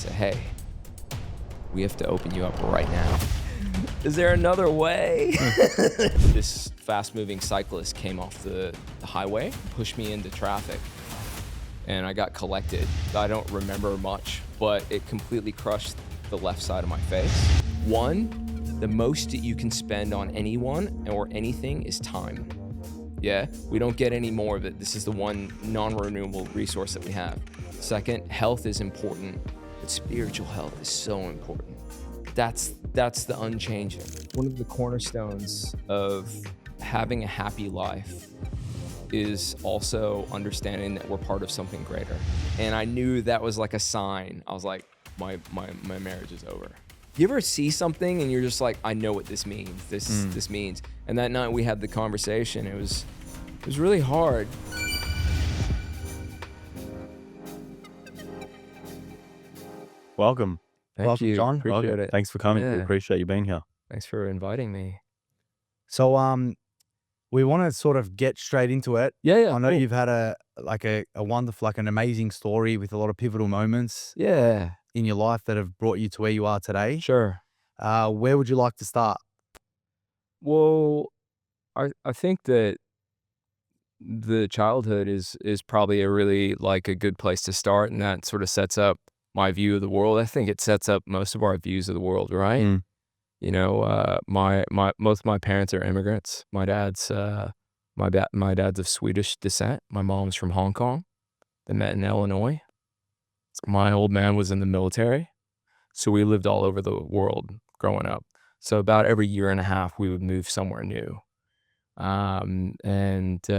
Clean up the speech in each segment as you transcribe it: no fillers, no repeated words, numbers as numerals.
say, hey, we have to open you up right now. Is there another way? This fast-moving cyclist came off the highway, pushed me into traffic, and I got collected. I don't remember much, but it completely crushed the left side of my face. One, the most that you can spend on anyone or anything is time. Yeah, we don't get any more of it. This is the one non-renewable resource that we have. Second, health is important, but spiritual health is so important. That's the unchanging. One of the cornerstones of having a happy life is also understanding that we're part of something greater. And I knew that was like a sign. I was like, my marriage is over. You ever see something and you're just like, I know what this means. This means. And that night we had the conversation. It was really hard. Welcome. Thank you, John. appreciate Welcome. it. Thanks for coming. We Yeah. appreciate you being here. Thanks for inviting me. So we want to sort of get straight into it. Yeah. I know cool. you've had a wonderful, an amazing story with a lot of pivotal moments Yeah, in your life that have brought you to where you are today. sure. Where would you like to start? Well, I think that the childhood is probably a really like a good place to start, and that sort of sets up my view of the world. I think it sets up most of our views of the world, right? Mm. You know, most of my parents are immigrants. My dad's of Swedish descent. My mom's from Hong Kong. They met in Illinois. My old man was in the military, so we lived all over the world growing up. So about every year and a half, we would move somewhere new. It's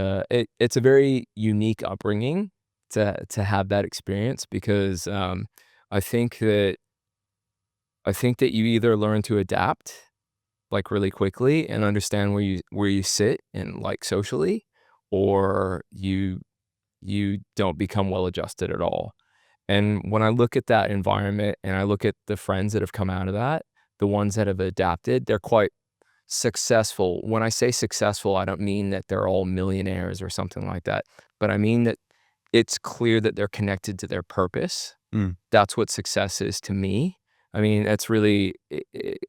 a very unique upbringing to have that experience because I think that you either learn to adapt like really quickly and understand where you sit and like socially, or you don't become well adjusted at all. And when I look at that environment and I look at the friends that have come out of that, the ones that have adapted, they're quite successful. When I say successful, I don't mean that they're all millionaires or something like that, but I mean that it's clear that they're connected to their purpose. That's what success is to me. I mean, that's really,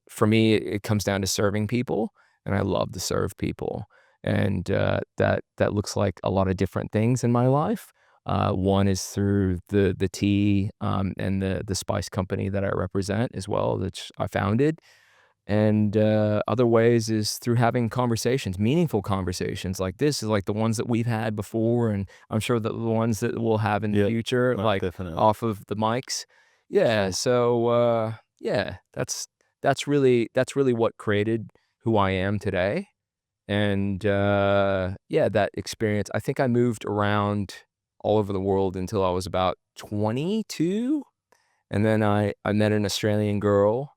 for me, it comes down to serving people, and I love to serve people. And that looks like a lot of different things in my life. One is through the tea and the spice company that I represent as well, which I founded. And other ways is through having conversations, meaningful conversations like this, is like the ones that we've had before, and I'm sure that the ones that we'll have in the future, most like definitely. off of the mics. Yeah. So that's really what created who I am today. And that experience. I think I moved around all over the world until I was about 22, and then I met an Australian girl.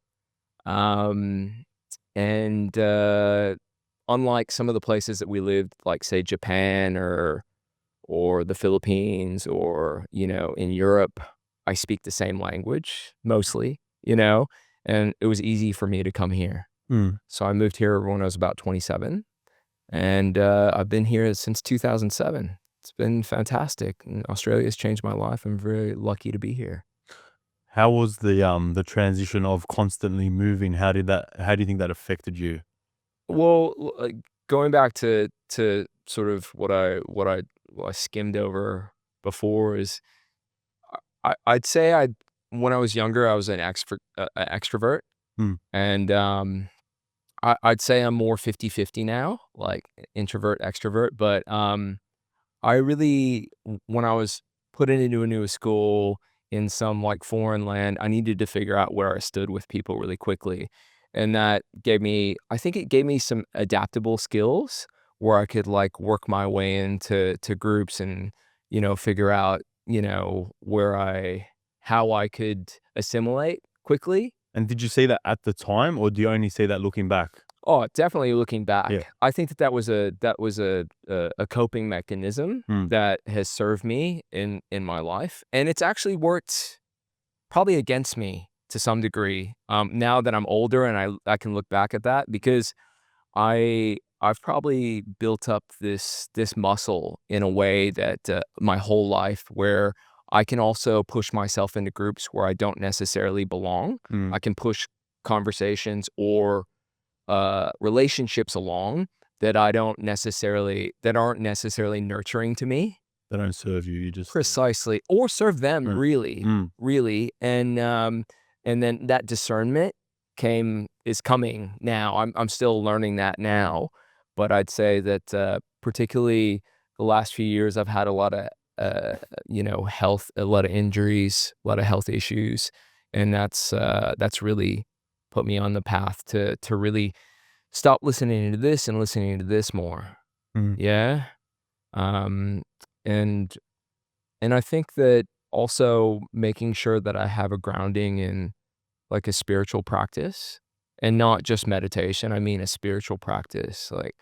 Unlike some of the places that we lived, like say Japan or the Philippines, or, you know, in Europe, I speak the same language mostly, you know, and it was easy for me to come here. So I moved here when I was about 27, and I've been here since 2007. It's been fantastic. And Australia's changed my life. I'm very lucky to be here. How was the transition of constantly moving? How do you think that affected you? Well, going back to sort of what I skimmed over before is, I'd say when I was younger, I was an extrovert, and I'd say I'm more 50-50 now, like introvert, extrovert. But I really, when I was put into a new school in some like foreign land, I needed to figure out where I stood with people really quickly. And that I think it gave me some adaptable skills where I could like work my way into groups and, you know, figure out, you know, how I could assimilate quickly. And did you see that at the time, or do you only see that looking back? Oh, definitely looking back. Yeah. I think that was a coping mechanism that has served me in my life. And it's actually worked probably against me to some degree. Now that I'm older and I can look back at that, because I've probably built up this muscle in a way that my whole life, where I can also push myself into groups where I don't necessarily belong. I can push conversations or relationships along that aren't necessarily nurturing to me. They don't serve you. You just Precisely, or serve them Right. really, and then that discernment is coming now. I'm still learning that now, but I'd say that particularly the last few years, I've had a lot of a lot of injuries, a lot of health issues, and that's really put me on the path to really stop listening to this and listening to this more. Mm. Yeah, um, and and I think that also making sure that I have a grounding in like a spiritual practice and not just meditation. I mean a spiritual practice. Like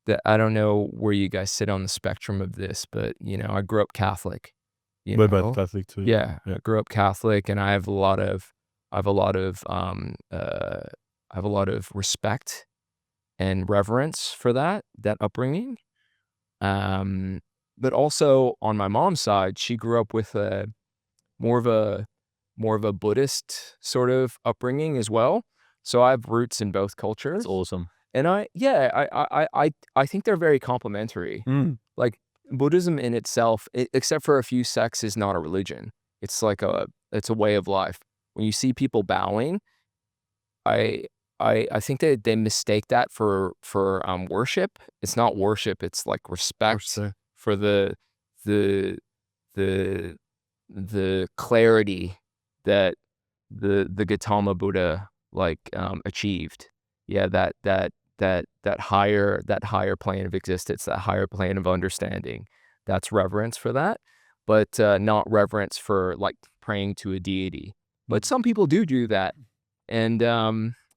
that I don't know where you guys sit on the spectrum of this, but I grew up Catholic, you We're both know. Catholic too. Yeah, Yeah. I grew up Catholic and I have a lot of respect and reverence for that upbringing. But also on my mom's side, she grew up with more of a more of a Buddhist sort of upbringing as well. So I have roots in both It's cultures, awesome. and I think they're very complementary. Mm. Like Buddhism in itself, except for a few sects, is not a religion. It's a way of life. When you see people bowing, I I think they mistake that for worship. It's not worship, it's like respect So for the the the clarity that the Gautama Buddha like achieved. Yeah, that higher plane of existence, that higher plane of understanding. That's reverence for that, but not reverence for like praying to a deity. But some people do that. And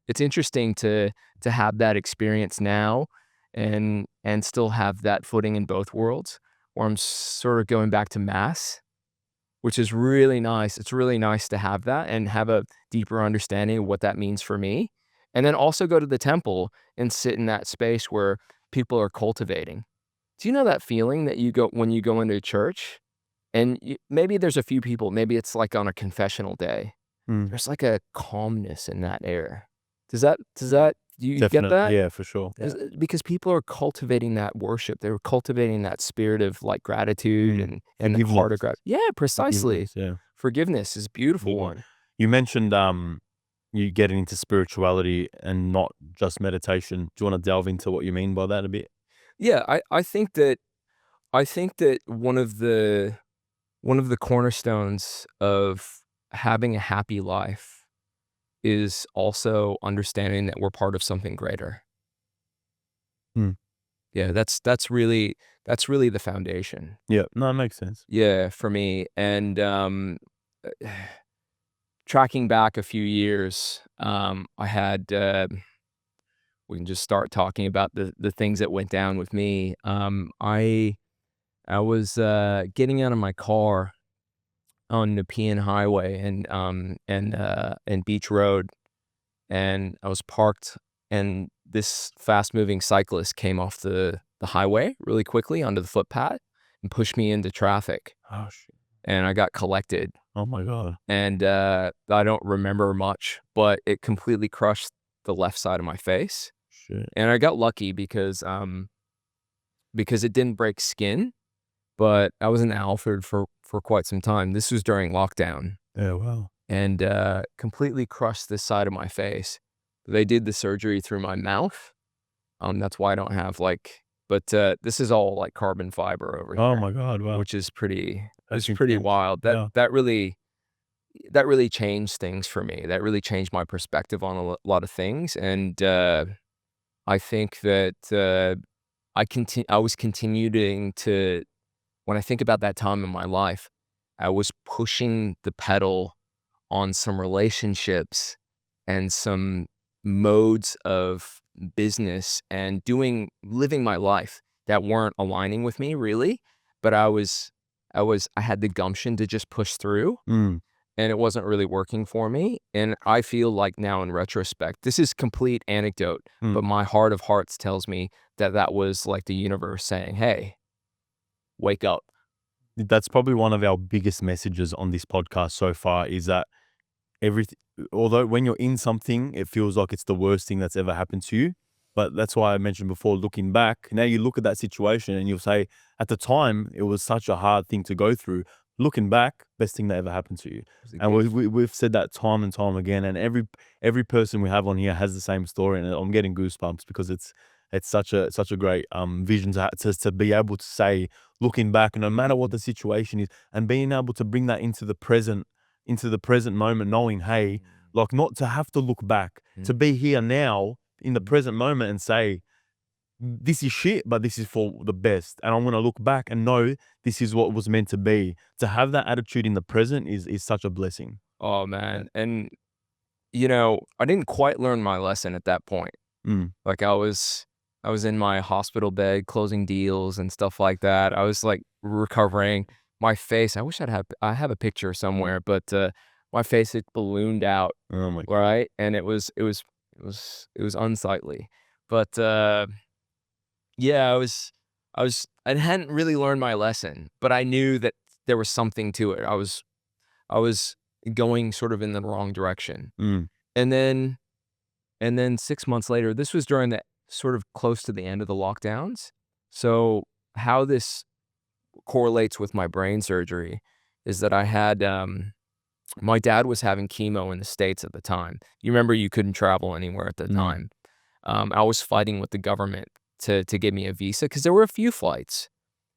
it's interesting to have that experience now and still have that footing in both worlds, where I'm sort of going back to mass, which is really nice. It's really nice to have that and have a deeper understanding of what that means for me. And then also go to the temple and sit in that space where people are cultivating. Do you know that feeling that you go when you go into a church and maybe there's a few people, maybe it's like on a confessional day. Mm. There's like a calmness in that air. Do you get Definitely. that? Yeah, for sure. Because people are cultivating that worship. They're cultivating that spirit of like gratitude and heart of Forgiveness. gratitude. Yeah, precisely. Forgiveness, yeah. Forgiveness is a beautiful Big one. one. You mentioned you getting into spirituality and not just meditation. Do you want to delve into what you mean by that a bit? Yeah, I think that one of the cornerstones of having a happy life is also understanding that we're part of something greater. Hmm. Yeah, that's really the foundation. Yeah, no, it makes sense. Yeah, for me. And tracking back a few years, I had we can just start talking about the things that went down with me. I was getting out of my car on Nepean Highway and Beach Road, and I was parked, and this fast-moving cyclist came off the highway really quickly onto the footpath and pushed me into traffic, Oh shit. and I got collected. Oh my god. And I don't remember much, but it completely crushed the left side of my face, Shit. and I got lucky because it didn't break skin, but I was in Alfred for quite some time. This was during lockdown. Yeah, wow. And completely crushed this side of my face. They did the surgery through my mouth. That's why I don't have but this is all like carbon fiber over Oh here, my god, wow. which is pretty That's pretty intense. wild. Yeah. That really changed things for me. That really changed my perspective on a lot of things. And I think that I was continuing to, when I think about that time in my life, I was pushing the pedal on some relationships and some modes of business and living my life that weren't aligning with me really, but I had the gumption to just push through, Mm. and it wasn't really working for me. And I feel like now in retrospect, this is complete anecdote, but my heart of hearts tells me that was like the universe saying, "Hey, wake up." That's probably one of our biggest messages on this podcast so far is that everything, although when you're in something, it feels like it's the worst thing that's ever happened to you. But that's why I mentioned before, looking back, now you look at that situation and you'll say, at the time, it was such a hard thing to go through. Looking back, best thing that ever happened to you. And we've said that time and time again. And every person we have on here has the same story. And I'm getting goosebumps because it's such a great vision to be able to say, looking back, no matter what the situation is, and being able to bring that into the present moment, knowing, hey, like not to have to look back, to be here now in the present moment and say, this is shit, but this is for the best. And I'm going to look back and know this is what was meant to be. To have that attitude in the present is such a blessing. Oh, man. And, you know, I didn't quite learn my lesson at that point. Like I was in my hospital bed closing deals and stuff like that. I was like recovering. My face, I wish I have a picture somewhere, but my face had ballooned out, Oh my God. right? And it was unsightly. But yeah, I hadn't really learned my lesson, but I knew that there was something to it. I was going sort of in the wrong direction. And then 6 months later, this was during the sort of close to the end of the lockdowns. So how this correlates with my brain surgery is that I had my dad was having chemo in the States at the time. You remember you couldn't travel anywhere at the time. I was fighting with the government to give me a visa because there were a few flights.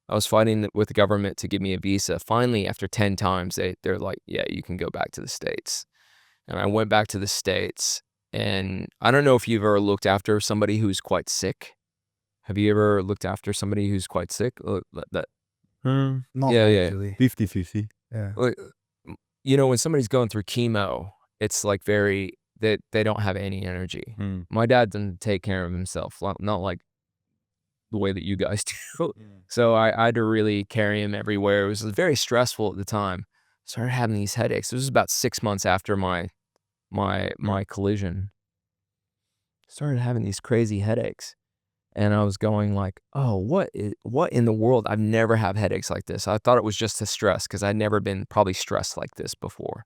I was fighting with the government to give me a visa. Finally, after 10 times, they're like, yeah, you can go back to the States. And I went back to the States. And I don't know if you've ever looked after somebody who's quite sick. Have you ever looked after somebody who's quite sick? Not Yeah. really. 50-50. Yeah. Like, you know, when somebody's going through chemo, it's like they don't have any energy. My dad doesn't take care of himself, not like the way that you guys do. So I had to really carry him everywhere. It was very stressful at the time. Started having these headaches. This was about 6 months after my collision. Started having these crazy headaches. And I was going like, oh, what in the world? I've never had headaches like this. I thought it was just a stress because I'd never been probably stressed like this before.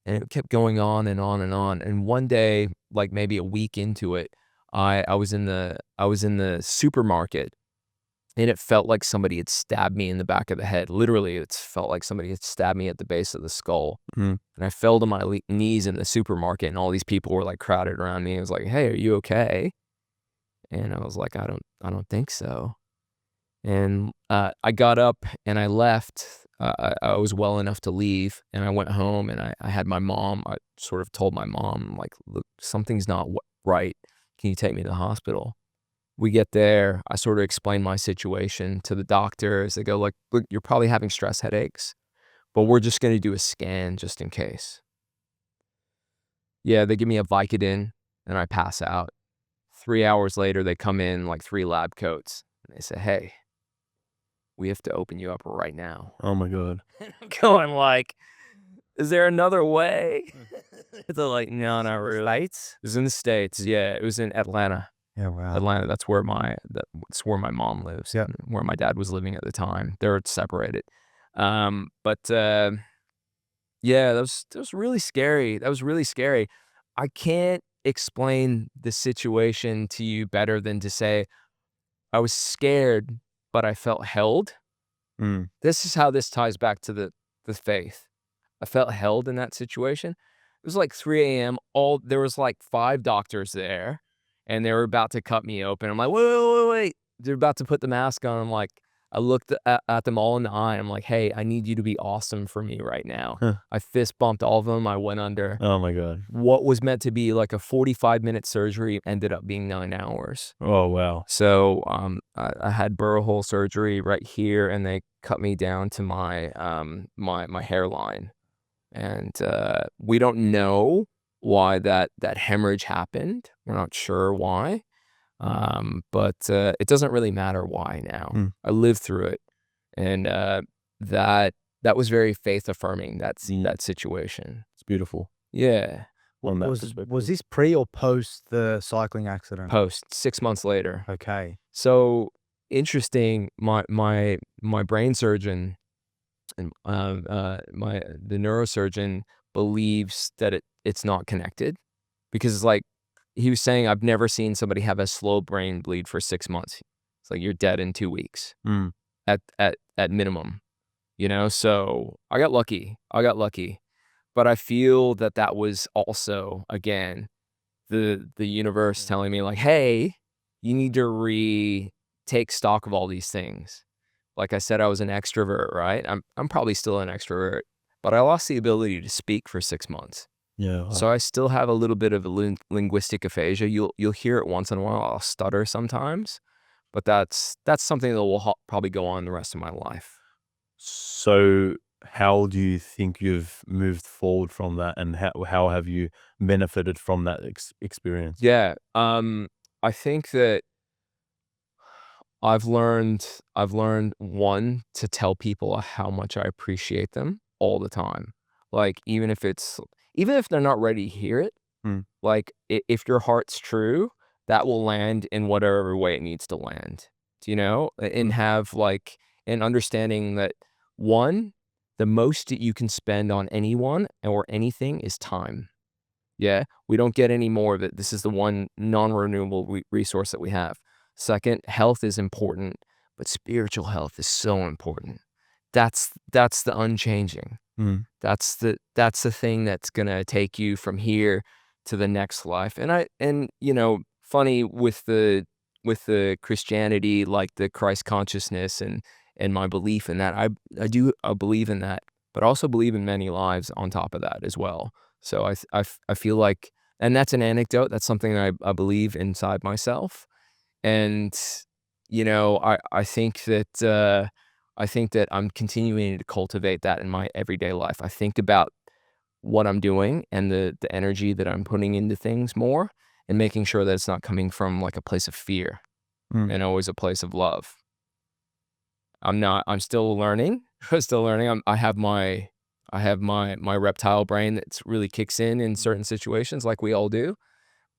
And it kept going on and on and on. And one day, like maybe a week into it, I was in the supermarket, and it felt like somebody had stabbed me in the back of the head. Literally, it felt like somebody had stabbed me at the base of the skull. And I fell to my knees in the supermarket, and all these people were like crowded around me. I was like, hey, are you okay? And I was like, I don't think so. And I got up and I left. I was well enough to leave, and I went home, and I had my mom. I sort of told my mom, like, look, something's not right. Can you take me to the hospital? We get there. I sort of explain my situation to the doctors. They go, like, look, you're probably having stress headaches, but we're just going to do a scan just in case. Yeah, they give me a Vicodin, and I pass out. 3 hours later, they come in like 3 lab coats, and they say, hey, we have to open you up right now. Oh my God. I'm going like, is there another way? They're like, no, not really. States? It was in the States. Yeah, it was in Atlanta. Yeah, wow. Atlanta, that's where my mom lives. Yeah. And where my dad was living at the time. They're separated. But yeah, that was really scary. That was really scary. I can't explain the situation to you better than to say I was scared, but I felt held. This is how this ties back to the faith. I felt held in that situation. It was like 3 a.m. There was like 5 doctors there, and they were about to cut me open. I'm like, wait. They're about to put the mask on. I'm like, I looked at them all in the eye. I'm like, hey, I need you to be awesome for me right now. I fist bumped all of them. I went under. Oh my God. What was meant to be like a 45-minute surgery ended up being 9 hours. Oh, wow. So I had burrow hole surgery right here, and they cut me down to my my hairline. And we don't know why that hemorrhage happened. We're not sure why. But it doesn't really matter why now. I lived through it. And that was very faith affirming, that situation. It's beautiful. Yeah. On that Was perspective. this pre or post the cycling accident? Post 6 months later. Okay. So interesting, my brain surgeon and the neurosurgeon believes that it's not connected because like he was saying, I've never seen somebody have a slow brain bleed for 6 months. It's like you're dead in 2 weeks Mm. at minimum, you know. So I got lucky. But I feel that that was also again the universe telling me like, hey, you need to take stock of all these things. Like I said, I was an extrovert, right? I'm probably still an extrovert, but I lost the ability to speak for 6 months. Yeah. So I still have a little bit of a linguistic aphasia. You'll hear it once in a while. I'll stutter sometimes, but that's something that will probably go on the rest of my life. So how do you think you've moved forward from that, and how have you benefited from that experience? Yeah, I think that I've learned one to tell people how much I appreciate them all the time. Like even if they're not ready to hear it, Mm. like if your heart's true, that will land in whatever way it needs to land. Do you know? And have like an understanding that one, the most that you can spend on anyone or anything is time. Yeah, we don't get any more of it. This is the one non-renewable resource that we have. Second, health is important, but spiritual health is so important. That's the unchanging. Mm. That's the thing that's gonna take you from here to the next life. And you know, funny with the Christianity, like the Christ consciousness and my belief in that. I believe in that, but also believe in many lives on top of that as well. So I feel like, and that's an anecdote. That's something I believe inside myself. And, you know, I think that I'm continuing to cultivate that in my everyday life. I think about what I'm doing and the energy that I'm putting into things more and making sure that it's not coming from like a place of fear Mm. and always a place of love. I'm still learning. I'm still learning. I have my reptile brain that's really kicks in certain situations like we all do,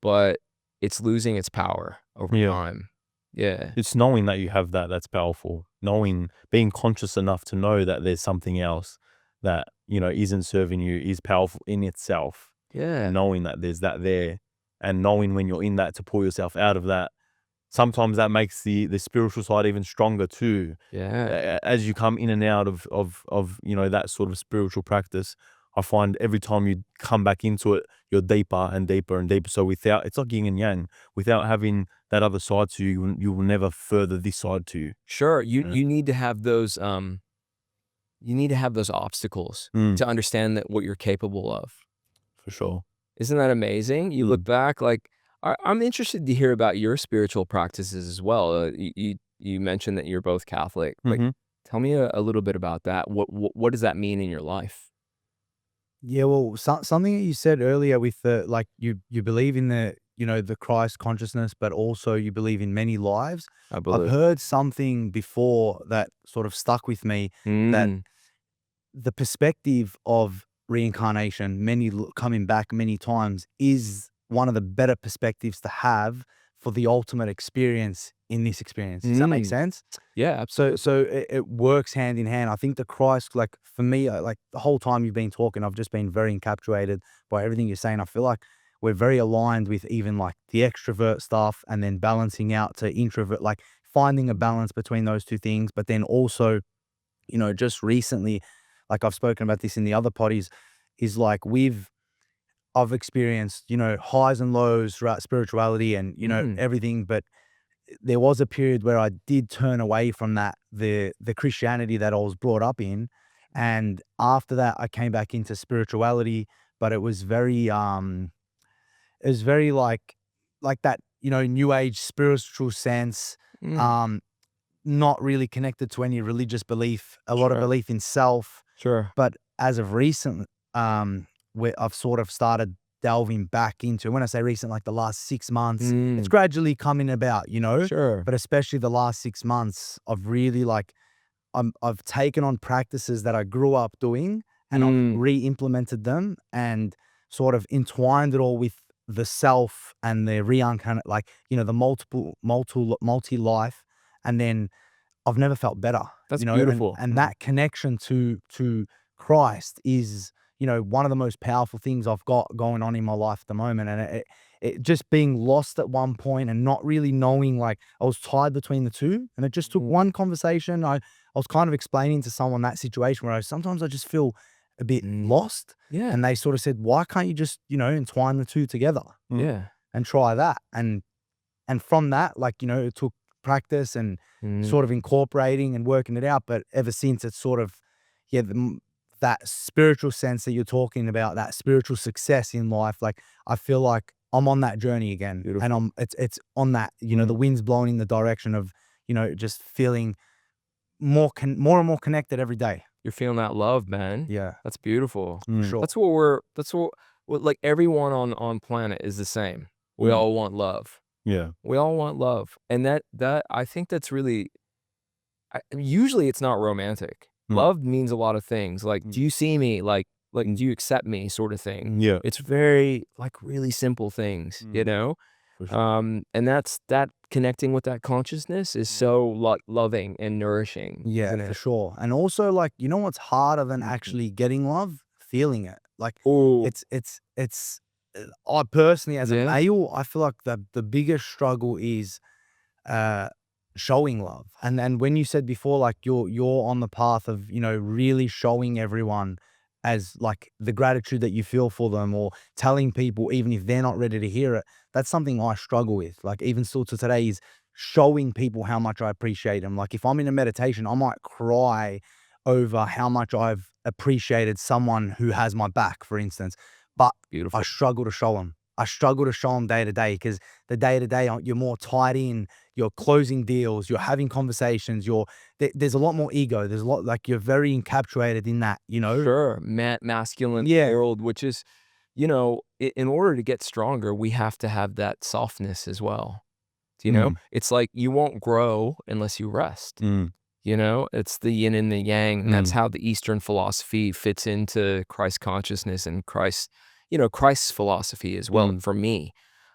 but it's losing its power over Yeah. time. Yeah. It's knowing that you have that that's powerful. Knowing, being conscious enough to know that there's something else that, isn't serving you is powerful in itself. Yeah. Knowing that there's that there, and knowing when you're in that to pull yourself out of that. Sometimes that makes the spiritual side even stronger too. Yeah. As you come in and out of that sort of spiritual practice, I find every time you come back into it, you're deeper and deeper and deeper. So it's like yin and yang. Without having that other side to you, you will never further this side to you. Sure. Yeah. You need to have those obstacles Mm, to understand that what you're capable of. for sure. Isn't that amazing? You look Mm. back, like I'm interested to hear about your spiritual practices as well. You mentioned that you're both Catholic. Like, Hmm. tell me a little bit about that. What does that mean in your life? Yeah, well, something that you said earlier with the like you believe in the Christ consciousness, but also you believe in many lives. I I've believe. heard something before that sort of stuck with me, that Mm, the perspective of reincarnation, coming back many times, is one of the better perspectives to have for the ultimate experience in this experience. Does that make mm. sense? Yeah, absolutely. So it works hand in hand. I think the Christ, like for me, like the whole time you've been talking, I've just been very encapsulated by everything you're saying. I feel like we're very aligned with even like the extrovert stuff, and then balancing out to introvert, like finding a balance between those two things. But then also, just recently, like I've spoken about this in the other potties, is like I've experienced, highs and lows throughout spirituality and, Mm, everything. But there was a period where I did turn away from the Christianity that I was brought up in. And after that, I came back into spirituality, but it was very like that, new age spiritual sense, mm. um, not really connected to any religious belief, a lot of Sure, belief in self. sure. But as of recent, where I've sort of started delving back into, when I say recent, like the last 6 months, it's Mm, gradually coming about, sure. but especially the last 6 months, I've really like, I've taken on practices that I grew up doing, and I've Mm, re-implemented them and sort of entwined it all with the self and the reincarnate, like, the multi life. And then I've never felt better. That's you know, and beautiful. and that connection to Christ is, you know, one of the most powerful things I've got going on in my life at the moment. And it just being lost at one point and not really knowing, like I was tied between the two, and it just took Mm. one conversation. I was kind of explaining to someone that situation where sometimes I just feel a bit lost, Yeah. and they sort of said, "Why can't you just, you know, entwine the two together Yeah. and try that?" And from that, like, you know, it took practice and Mm. sort of incorporating and working it out. But ever since, it's sort of, yeah, that spiritual sense that you're talking about, that spiritual success in life, like I feel like I'm on that journey again, and Beautiful. it's on that, you know, the wind's blowing in the direction of, you know, just feeling more and more connected every day. You're feeling that love, man. Yeah, That's beautiful. for sure. That's what like everyone on planet is the same. We Mm. all want love. Yeah. We all want love. And that I think that's really usually it's not romantic. Mm. Love means a lot of things. Like, do you see me? Like do you accept me sort of thing. Yeah. It's very like really simple things, you know? For sure. And that connecting with that consciousness is so like loving and nourishing, Yeah, isn't for it? sure. And also, like, you know what's harder than actually getting love? Feeling it. Like, Oh, it's I personally, as a yeah. male, I feel like the biggest struggle is uh showing love. And when you said before, like you're on the path of, you know, really showing everyone as like the gratitude that you feel for them, or telling people even if they're not ready to hear it, that's something I struggle with. Like even still to today is showing people how much I appreciate them. Like if I'm in a meditation, I might cry over how much I've appreciated someone who has my back, for instance. But I Beautiful. struggle to show them. I struggle to show them day to day, because the day to day, you're more tied in, you're closing deals, you're having conversations, there's a lot more ego. There's a lot, like you're very encapsulated in that, you know? Sure, masculine Yeah. world, which is, you know, in order to get stronger, we have to have that softness as well. You know, Mm. it's like you won't grow unless you rest. Mm. You know, it's the yin and the yang, and that's Mm. how the Eastern philosophy fits into Christ consciousness and Christ, you know, Christ's philosophy as well. Mm. For me,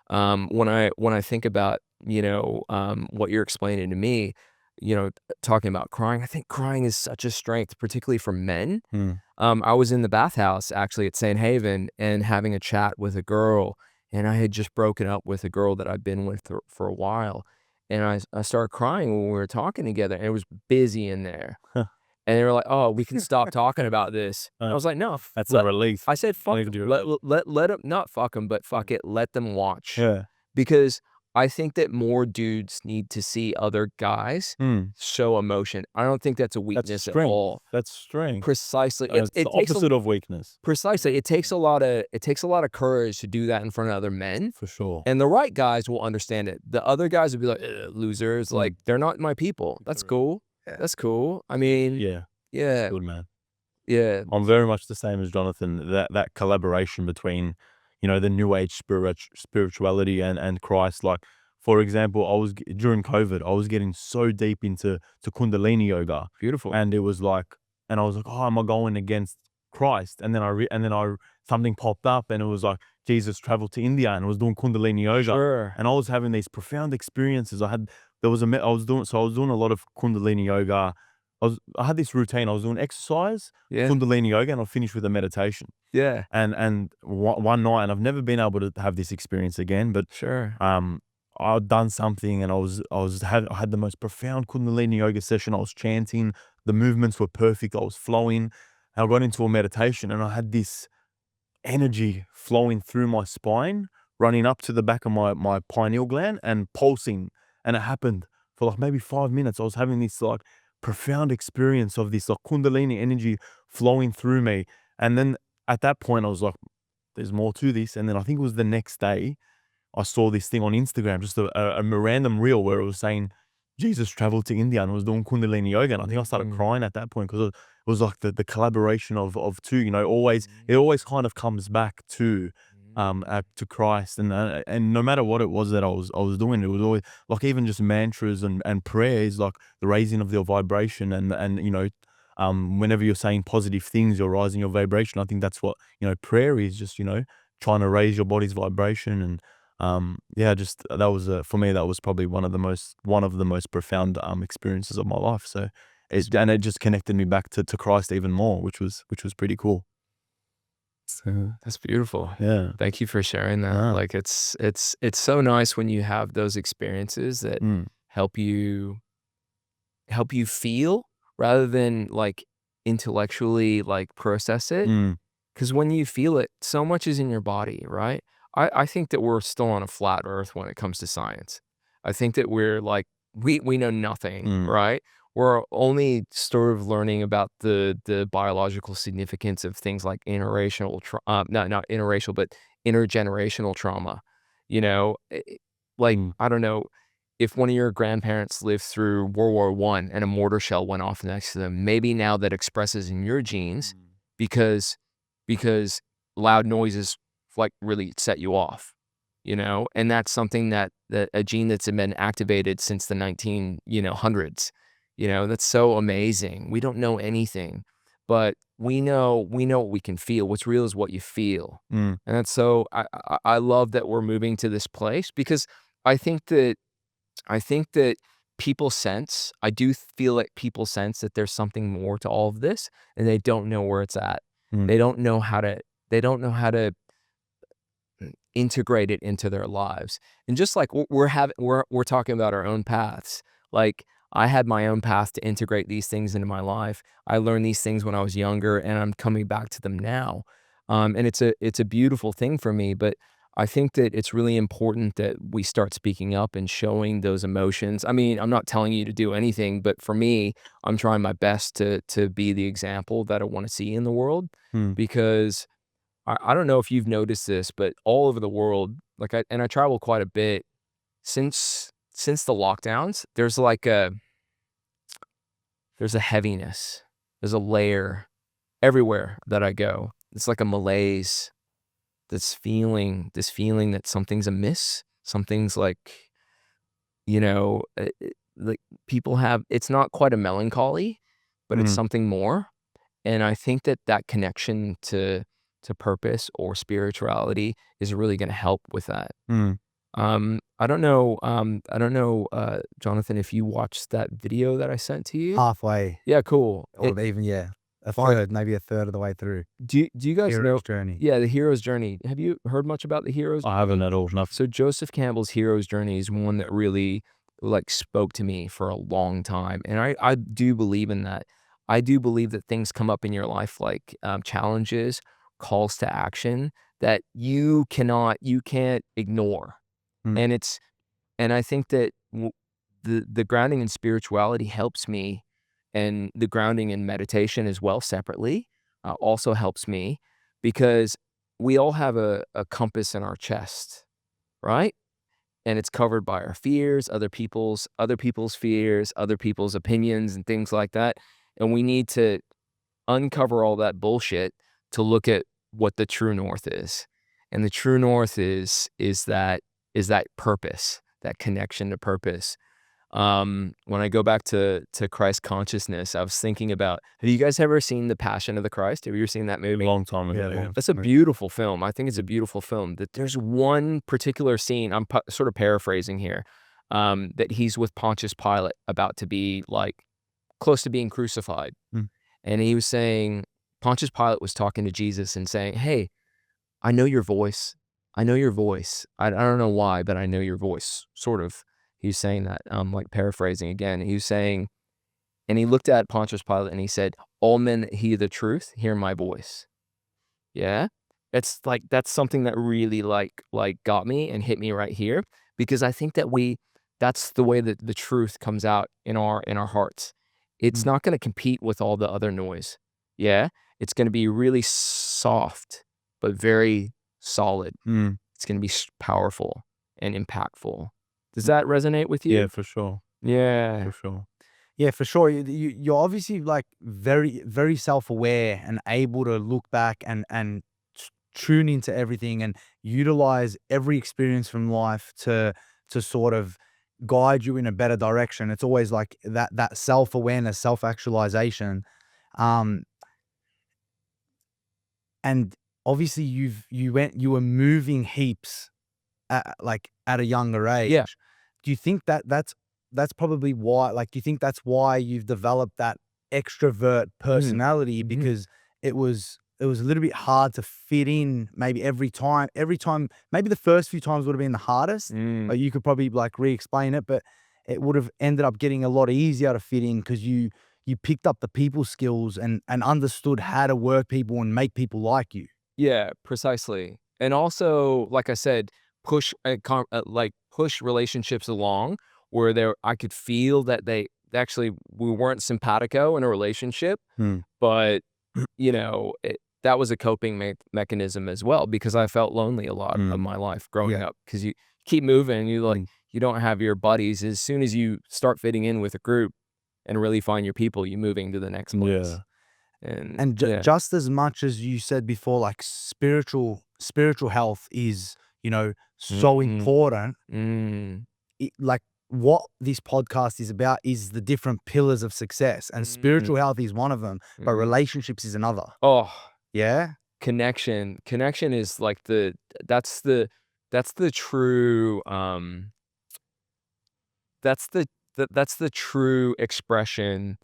when I think about, you know, what you're explaining to me, you know, talking about crying, I think crying is such a strength, particularly for men. Mm. I was in the bathhouse actually at St. Haven and having a chat with a girl, and I had just broken up with a girl that I'd been with for a while, and I started crying when we were talking together, and it was busy in there, Huh. and they were like, "Oh, we can stop talking about this." I was like, "No, That's a relief. I said, "Fuck I 'em. do Let them not fuck them, but fuck it, let them watch." Yeah. Because I think that more dudes need to see other guys Mm. show emotion. I don't think that's a That's weakness at strength. all. That's strength. Precisely. It's the opposite of weakness. Precisely. It takes a lot of courage to do that in front of other men. For sure. And the right guys will understand it. The other guys will be like, losers, like they're not my people. That's cool. Yeah. That's cool. I mean, Yeah. yeah, Good man. yeah, I'm very much the same as Jonathan. That collaboration between, you know, the new age spirituality and Christ. Like, for example, during COVID, I was getting so deep into Kundalini yoga, beautiful. and it was like, and I was like, oh, am I going against Christ? And then something popped up, and it was like Jesus traveled to India and was doing Kundalini yoga, Sure. and I was having these profound experiences. I was doing a lot of Kundalini yoga. I had this routine. I was doing exercise, Yeah. Kundalini yoga, and I finished with a meditation. Yeah. And one night, and I've never been able to have this experience again, but Sure. I'd done something, and I had the most profound Kundalini yoga session. I was chanting, the movements were perfect. I was flowing, and I got into a meditation, and I had this energy flowing through my spine, running up to the back of my pineal gland and pulsing. And it happened for like maybe 5 minutes. I was having this like profound experience of this like Kundalini energy flowing through me. And then at that point, I was like, there's more to this. And then I think it was the next day, I saw this thing on Instagram, just a random reel where it was saying Jesus traveled to India and was doing Kundalini yoga. And I think I started crying at that point, because it was like the collaboration of two, you know, it always kind of comes back to Christ. And no matter what it was that I was doing, it was always like, even just mantras and prayers, like the raising of your vibration, and you know, whenever you're saying positive things, you're rising your vibration. I think that's what, you know, prayer is, just, you know, trying to raise your body's vibration. And yeah, just that was for me, that was probably one of the most profound experiences of my life. So and it just connected me back to Christ even more, which was pretty cool. So that's beautiful. Yeah. Thank you for sharing that. Yeah. Like it's so nice when you have those experiences that help you feel rather than like intellectually like process it. Because when you feel it, so much is in your body, right? I think that we're still on a flat earth when it comes to science. I think that we're like, we know nothing, right? We're only sort of learning about the biological significance of things like not interracial, but intergenerational trauma. You know, like, I don't know, if one of your grandparents lived through World War I and a mortar shell went off next to them, maybe now that expresses in your genes because loud noises like really set you off, you know? And that's something that a gene that's been activated since the 1900s. You know, that's so amazing. We don't know anything, but we know what we can feel. What's real is what you feel. And that's so I love that we're moving to this place because I think that I do feel like people sense that there's something more to all of this and they don't know where it's at. They don't know how to integrate it into their lives. And just like we're talking about our own paths. Like I had my own path to integrate these things into my life. I learned these things when I was younger and I'm coming back to them now. And it's a beautiful thing for me, but I think that it's really important that we start speaking up and showing those emotions. I mean, I'm not telling you to do anything, but for me, I'm trying my best to be the example that I want to see in the world because I don't know if you've noticed this, but all over the world, like I travel quite a bit since the lockdowns, there's a heaviness. There's a layer everywhere that I go. It's like a malaise. This feeling that something's amiss. Something's like, like people have, it's not quite a melancholy, but it's something more. And I think that connection to purpose or spirituality is really going to help with that. I don't know, Jonathan, if you watched that video that I sent to you. Halfway, Yeah, cool. or even maybe a third of the way through. Do you guys know? Hero's journey. Yeah, the hero's journey. Have you heard much about the hero's? I haven't at all. Enough. So Joseph Campbell's hero's journey is one that really like spoke to me for a long time, and I do believe in that. I do believe that things come up in your life like challenges, calls to action that you can't ignore, and I think that the grounding in spirituality helps me, and the grounding in meditation as well separately also helps me because we all have a compass in our chest, right? And it's covered by our fears, other people's fears, other people's opinions and things like that. And we need to uncover all that bullshit to look at what the true north is. And the true north is that purpose, that connection to purpose. When I go back to Christ consciousness, I was thinking about, have you guys ever seen The Passion of the Christ? Have you ever seen that movie? A long time ago. Yeah. That's a beautiful film. I think it's a beautiful film. That there's one particular scene, I'm sort of paraphrasing here, that he's with Pontius Pilate about to be like close to being crucified. And he was saying, Pontius Pilate was talking to Jesus and saying, hey, I know your voice. I know your voice. I don't know why, but I know your voice, sort of. He was saying that, like paraphrasing again. He was saying, and he looked at Pontius Pilate and he said, all men that hear the truth, hear my voice. Yeah. It's like, that's something that really like got me and hit me right here, because I think that that's the way that the truth comes out in our hearts. It's not going to compete with all the other noise. Yeah. It's going to be really soft, but very solid. It's going to be powerful and impactful. Does that resonate with you? Yeah, for sure. Yeah. For sure. Yeah, for sure. You're obviously like very, very self-aware and able to look back and tune into everything and utilize every experience from life to sort of guide you in a better direction. It's always like that self-awareness, self-actualization. And obviously you were moving heaps at a younger age. Yeah. Do you think that's that's probably why, like, do you think that's why you've developed that extrovert personality? Because it was a little bit hard to fit in maybe every time, maybe the first few times would have been the hardest. Like, you could probably like re-explain it, but it would have ended up getting a lot easier to fit in because you picked up the people skills and understood how to work people and make people like you. Yeah, precisely. And also, like I said, push relationships along where I could feel that we weren't simpatico in a relationship, but that was a coping mechanism as well because I felt lonely a lot of my life growing up because you keep moving, you don't have your buddies. As soon as you start fitting in with a group and really find your people, you're moving to the next place. Yeah. And Just as much as you said before, like spiritual health is, so important. Like what this podcast is about is the different pillars of success, and spiritual health is one of them, but relationships is another. Oh, Yeah. connection is like that's the true that's the true expression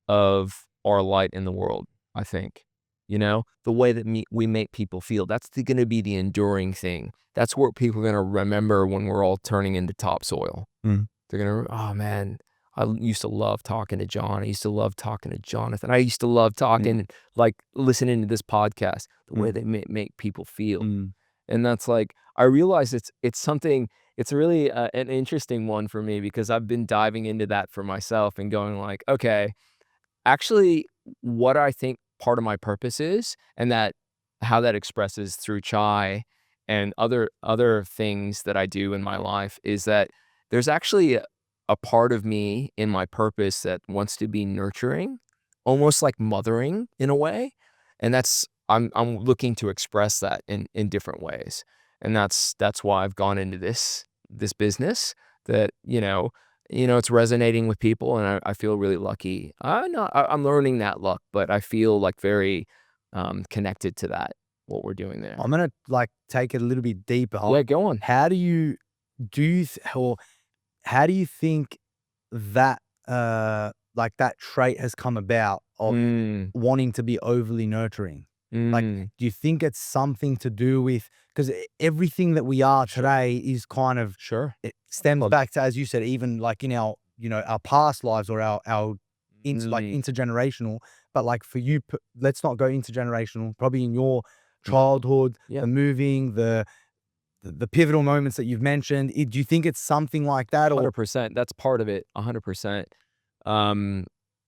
of our light in the world, I think. The way that we make people feel, that's going to be the enduring thing. That's what people are going to remember when we're all turning into topsoil. They're going to, oh man, I used to love talking to John. I used to love talking to Jonathan. I used to love talking, like listening to this podcast, the way they make people feel. And that's like, I realize it's something, it's really an interesting one for me because I've been diving into that for myself and going like, okay, actually what I think part of my purpose is, and that how that expresses through chai and other things that I do in my life is that there's actually a part of me in my purpose that wants to be nurturing, almost like mothering in a way. And I'm looking to express that in different ways. And that's why I've gone into this business that, it's resonating with people, and I feel really lucky. I'm learning that luck, but I feel like very connected to that, what we're doing there. I'm gonna like take it a little bit deeper. Yeah, go on. How do you or how do you think that like that trait has come about of wanting to be overly nurturing? Like, do you think it's something to do with, because everything that we are today is kind of, it stems back to, as you said, even like in our, our past lives or our like intergenerational, but like for you, let's not go intergenerational, probably in your childhood, the moving, the pivotal moments that you've mentioned. Do you think it's something like that? Or 100%. That's part of it. 100%.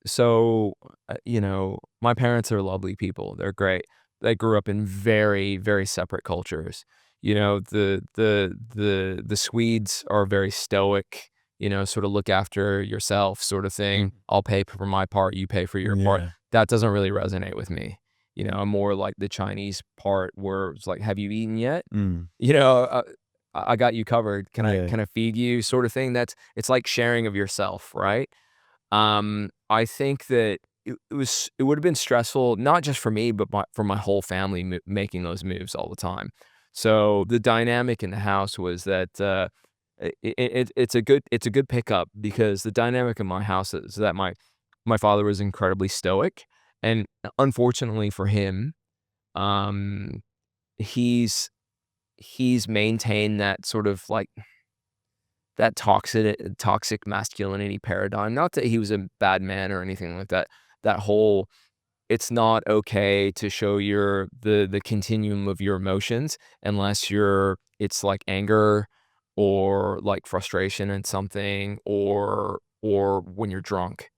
So, my parents are lovely people. They're great. They grew up in very, very separate cultures. The Swedes are very stoic, sort of look after yourself sort of thing. I'll pay for my part, you pay for your part. That doesn't really resonate with me. I'm more like the Chinese part where it's like, have you eaten yet? I got you covered. Can I feed you sort of thing? It's like sharing of yourself, right? I think that it would have been stressful, not just for me, but for my whole family making those moves all the time. So the dynamic in the house was that it's a good pickup because the dynamic in my house is that my father was incredibly stoic, and unfortunately for him, he's maintained that sort of like that toxic masculinity paradigm. Not that he was a bad man or anything like that. That whole, it's not okay to show the continuum of your emotions unless it's like anger or like frustration and something or when you're drunk.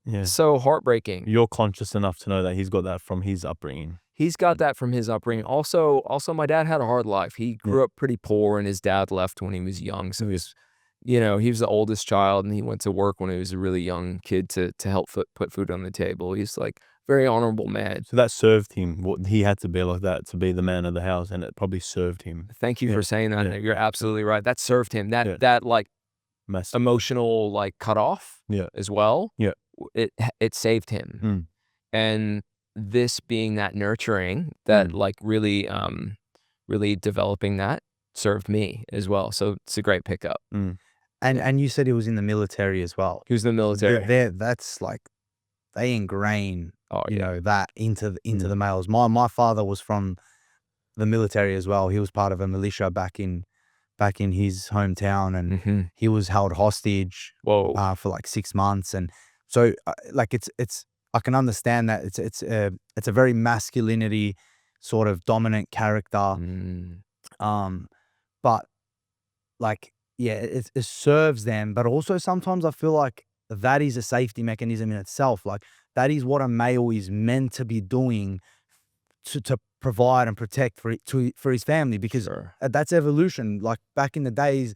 Yeah. So heartbreaking. You're conscious enough to know that he's got that from his upbringing. He's got that from his upbringing. Also, my dad had a hard life. He grew up pretty poor, and his dad left when he was young. So he was the oldest child, and he went to work when he was a really young kid to help put food on the table. He's like very honorable man. So that served him. He had to be like that to be the man of the house, and it probably served him. Thank you for saying that. You're absolutely right. That served him. That like massive emotional like cutoff as well. Yeah. It saved him. And this being that nurturing, that like really developing that served me as well. So it's a great pickup. And you said he was in the military as well. He was in the military. That's like they ingrain, Oh, yeah. that into the males. My father was from the military as well. He was part of a militia back in his hometown, and Mhm. he was held hostage Whoa. for like 6 months. And so like it's I can understand that it's a very masculinity sort of dominant character. Mm. But like, yeah, it serves them, but also sometimes I feel like that is a safety mechanism in itself. Like that is what a male is meant to be doing to provide and protect for his family, because Sure. that's evolution. Like back in the days,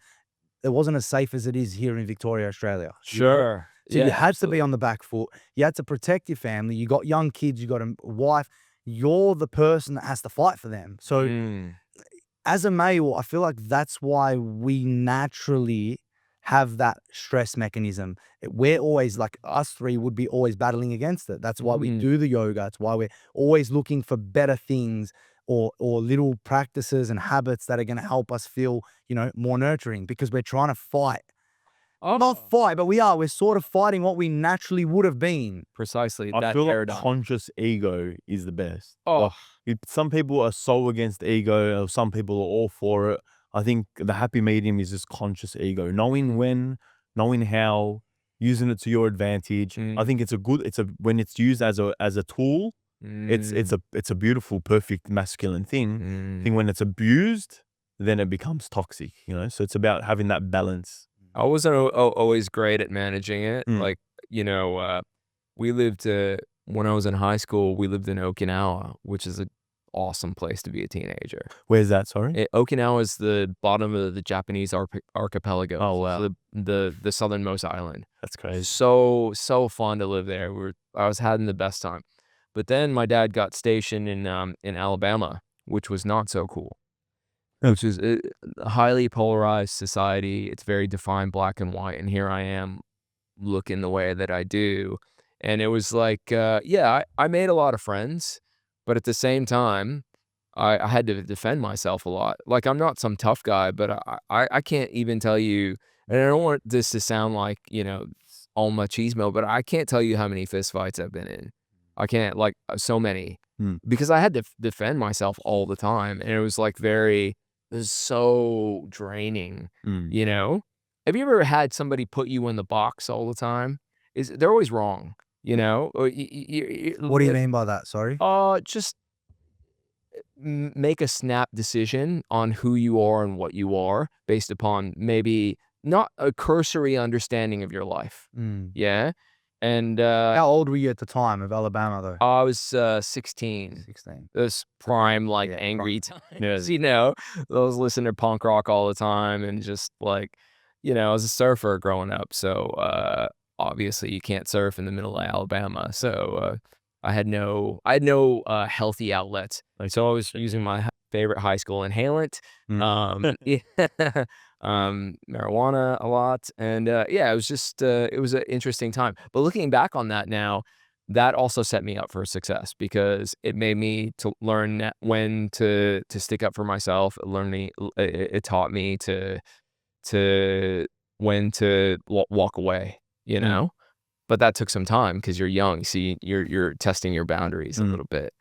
it wasn't as safe as it is here in Victoria, Australia. Sure. So Yeah, you had to be absolutely. on the back foot. You had to protect your family. You got young kids. You got a wife. You're the person that has to fight for them. So Mm. as a male, I feel like that's why we naturally have that stress mechanism. We're always like us three would be always battling against it. That's why we Mm. do the yoga. It's why we're always looking for better things, or little practices and habits that are going to help us feel, more nurturing, because we're trying to fight. Not Oh. fight, but we're sort of fighting what we naturally would have been. Precisely, I that feel like paradigm. conscious ego is the best. Oh. Some people are so against ego, or some people are all for it. I think the happy medium is just conscious ego, knowing when, knowing how, using it to your advantage. I Mm. think when it's used as a tool, Mm. it's a beautiful, perfect masculine thing. I Mm. think when it's abused, then it becomes toxic. So it's about having that balance. I wasn't always great at managing it. Mm. Like, we lived, when I was in high school, we lived in Okinawa, which is an awesome place to be a teenager. Where's that? Sorry. Okinawa is the bottom of the Japanese archipelago. Oh, wow. So the southernmost island. That's crazy. So fun to live there. I was having the best time. But then my dad got stationed in Alabama, which was not so cool. Which is a highly polarized society. It's very defined black and white, and here I am looking the way that I do. And it was like, yeah, I made a lot of friends, but at the same time, I had to defend myself a lot. Like, I'm not some tough guy, but I can't even tell you, and I don't want this to sound like, all machismo, but I can't tell you how many fistfights I've been in. I can't, like, so many, Mm. because I had to defend myself all the time, and it was like it was so draining, Mm. you know? Have you ever had somebody put you in the box all the time? They're always wrong, you know? Or What do you mean by that? Sorry. just make a snap decision on who you are and what you are based upon maybe not a cursory understanding of your life. Mm. Yeah? And, How old were you at the time of Alabama, though? I was, 16. 16. This prime, like, Yeah, angry prime. times, I was listening to punk rock all the time and just, like, I was a surfer growing up, so, obviously, you can't surf in the middle of Alabama, so, I had no healthy outlets, so I was using my favorite high school inhalant, yeah, marijuana a lot, and, yeah, it was just, it was an interesting time, but looking back on that now, that also set me up for success because it made me to learn when to stick up for myself. It taught me to when to walk away, you Mm. know? But that took some time because you're young, so you're testing your boundaries a Mm. little bit.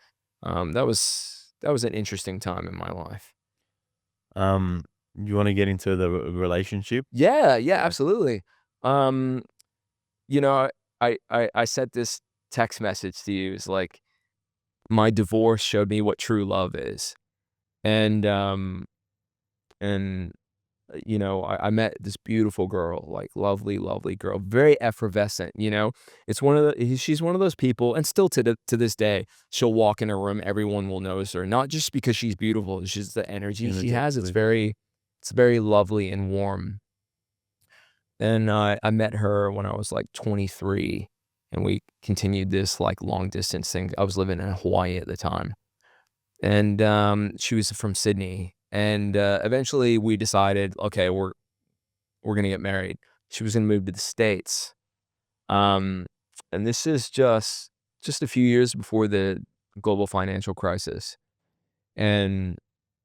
That was an interesting time in my life. You want to get into the relationship? Yeah, absolutely. Um, you know, I sent this text message to you. It's like, my divorce showed me what true love is. And, I met this beautiful girl, like lovely, lovely girl, very effervescent, she's one of those people, and still to this day, she'll walk in a room, everyone will notice her, not just because she's beautiful, it's just the energy she has. It's very lovely and warm. And I met her when I was like 23, and we continued this like long distance thing. I was living in Hawaii at the time, and she was from Sydney. And eventually we decided, okay, we're gonna get married. She was gonna move to the States, um, and this is just a few years before the global financial crisis, and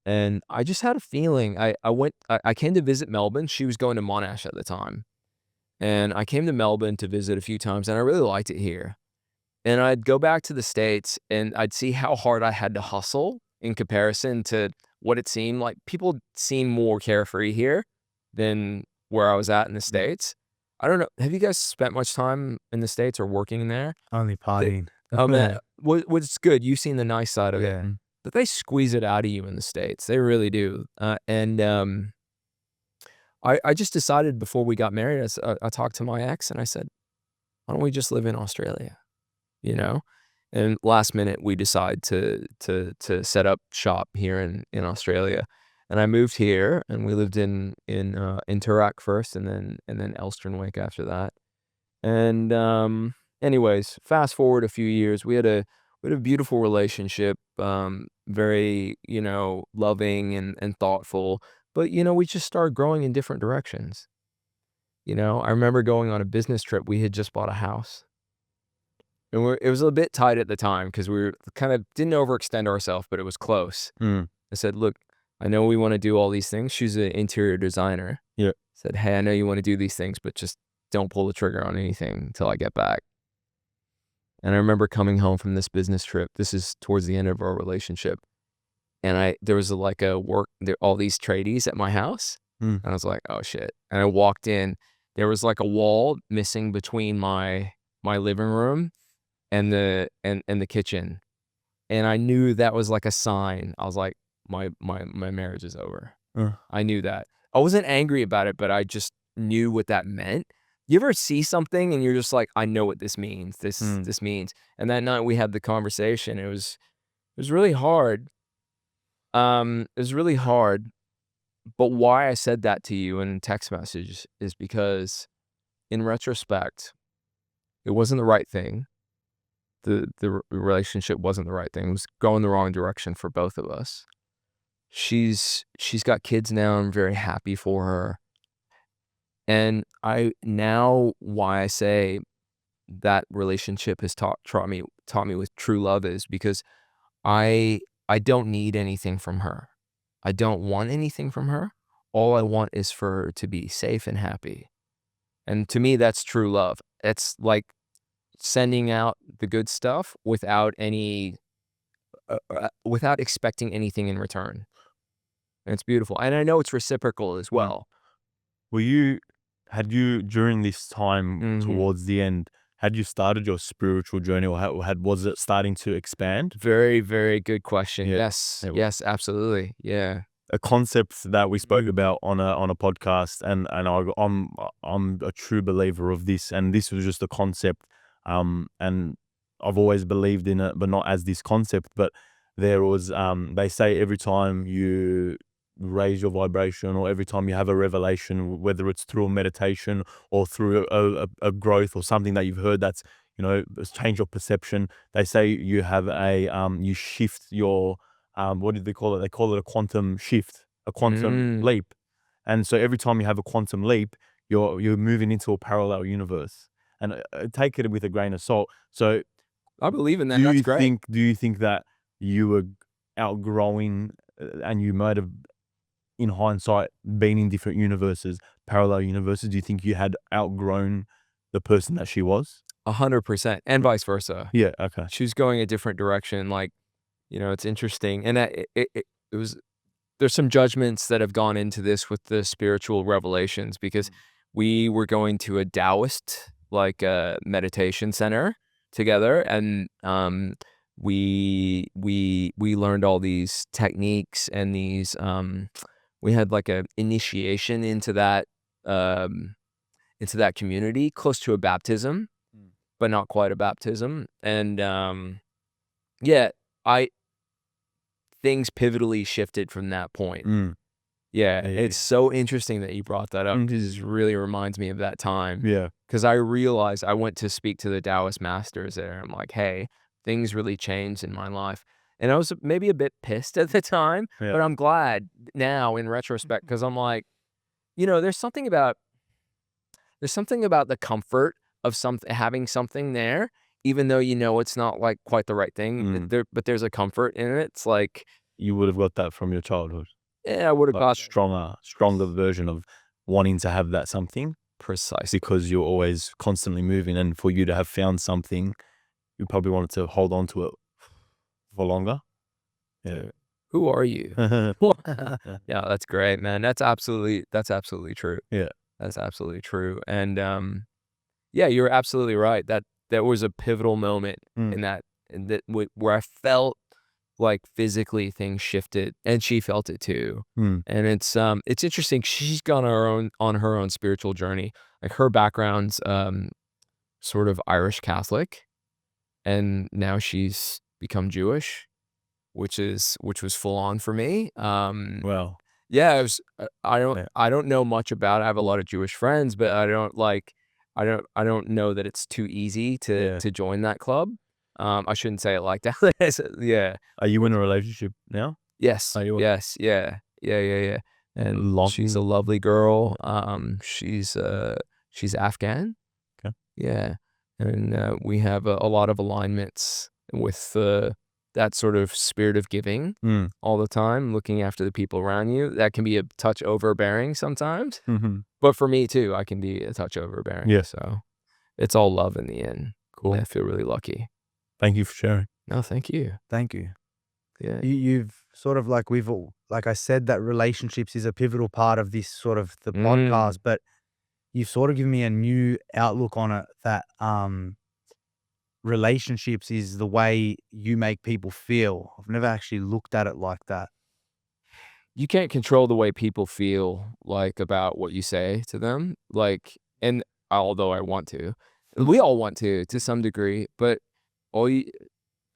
And I just had a feeling. I came to visit Melbourne. She was going to Monash at the time. And I came to Melbourne to visit a few times, and I really liked it here. And I'd go back to the States, and I'd see how hard I had to hustle in comparison to what it seemed like. People seem more carefree here than where I was at in the States. I don't know. Have you guys spent much time in the States or working there? Only partying. Oh, man. What's good? You've seen the nice side of it. Yeah. But they squeeze it out of you in the States. They really do. I just decided before we got married, I talked to my ex and I said, why don't we just live in Australia? You know? And last minute we decide to set up shop here in Australia. And I moved here and we lived in Toorak first and then Elsternwick after that. And anyways, fast forward a few years, we had a beautiful relationship, very, loving and thoughtful. But, we just started growing in different directions. I remember going on a business trip. We had just bought a house. And it was a bit tight at the time because we were kind of didn't overextend ourselves, but it was close. I said, look, I know we want to do all these things. She's an interior designer. Yeah. Said, hey, I know you want to do these things, but just don't pull the trigger on anything until I get back. And I remember coming home from this business trip. This is towards the end of our relationship. And there was all these tradies at my house. And I was like, oh shit. And I walked in, there was like a wall missing between my living room and the kitchen. And I knew that was like a sign. I was like, my marriage is over. I knew that. I wasn't angry about it, but I just knew what that meant. You ever see something and you're just like, I know what this means. This means. And that night we had the conversation. It was really hard. It was really hard. But why I said that to you in text message is because in retrospect, it wasn't the right thing. The relationship wasn't the right thing. It was going the wrong direction for both of us. She's got kids now. I'm very happy for her. And why I say that relationship has taught me with true love is because I don't need anything from her. I don't want anything from her. All I want is for her to be safe and happy. And to me, that's true love. It's like sending out the good stuff without without expecting anything in return. And it's beautiful. And I know it's reciprocal as well. Had you during this time towards the end, had you started your spiritual journey or was it starting to expand? Very, very good question. Yeah. Yes, absolutely. Yeah. A concept that we spoke about on a podcast, and I'm a true believer of this, and this was just a concept, and I've always believed in it, but not as this concept. But there was, they say every time you raise your vibration or every time you have a revelation, whether it's through a meditation or through a growth or something that you've heard that's change your perception, they say you have you shift your what did they call it? They call it a quantum shift, a quantum leap. And so every time you have a quantum leap, you're moving into a parallel universe. And take it with a grain of salt. So I believe in that. That's great. Do you think that you were outgrowing, and you might have, in hindsight, been in different universes, parallel universes? Do you think you had outgrown the person that she was? 100%, and vice versa. Yeah. Okay. She was going a different direction. Like, it's interesting, and there's some judgments that have gone into this with the spiritual revelations because we were going to a Taoist meditation center together, and we learned all these techniques and these we had like a initiation into that community, close to a baptism, but not quite a baptism. And things pivotally shifted from that point. Yeah, it's so interesting that you brought that up because it really reminds me of that time. Yeah. Because I realized I went to speak to the Taoist masters there. I'm like, hey, things really changed in my life. And I was maybe a bit pissed at the time, but I'm glad now in retrospect because I'm like, there's something about the comfort of having something there, even though it's not like quite the right thing. But there's a comfort in it. It's like you would have got that from your childhood. Yeah, I would have Like got stronger version of wanting to have that something precisely. because you're always constantly moving, and for you to have found something, you probably wanted to hold on to it for longer. Yeah. Who are you? Yeah. Yeah, that's great, man. That's absolutely true. Yeah. That's absolutely true. And yeah, you're absolutely right. That was a pivotal moment Mm. in that where I felt like physically things shifted, and she felt it too. Mm. And it's interesting. She's gone on her own spiritual journey. Like her background's sort of Irish Catholic, and now she's become Jewish, which was full on for me. Well, Yeah, it was, Yeah. I don't know much about it. I have a lot of Jewish friends, but I don't know that it's too easy Yeah. to join that club. I shouldn't say it like that. Yeah. Are you in a relationship now? Yes. Are you? Yes. Yeah. Yeah. Yeah. Yeah. And Long. she's a lovely girl. She's Afghan. Okay. Yeah. And we have a lot of alignments with that sort of spirit of giving Mm. all the time, looking after the people around you. That can be a touch overbearing sometimes, Mm-hmm. but for me too, I can be a touch overbearing. Yeah. So it's all love in the end. Cool. I feel really lucky. Thank you for sharing. No, thank you. Thank you. Yeah. You've sort of like like I said, that relationships is a pivotal part of this sort of the Mm. podcast, but you've sort of given me a new outlook on it that relationships is the way you make people feel. I've never actually looked at it like that. You can't control the way people feel like about what you say to them. Like, and although I want to, we all want to some degree, but all you,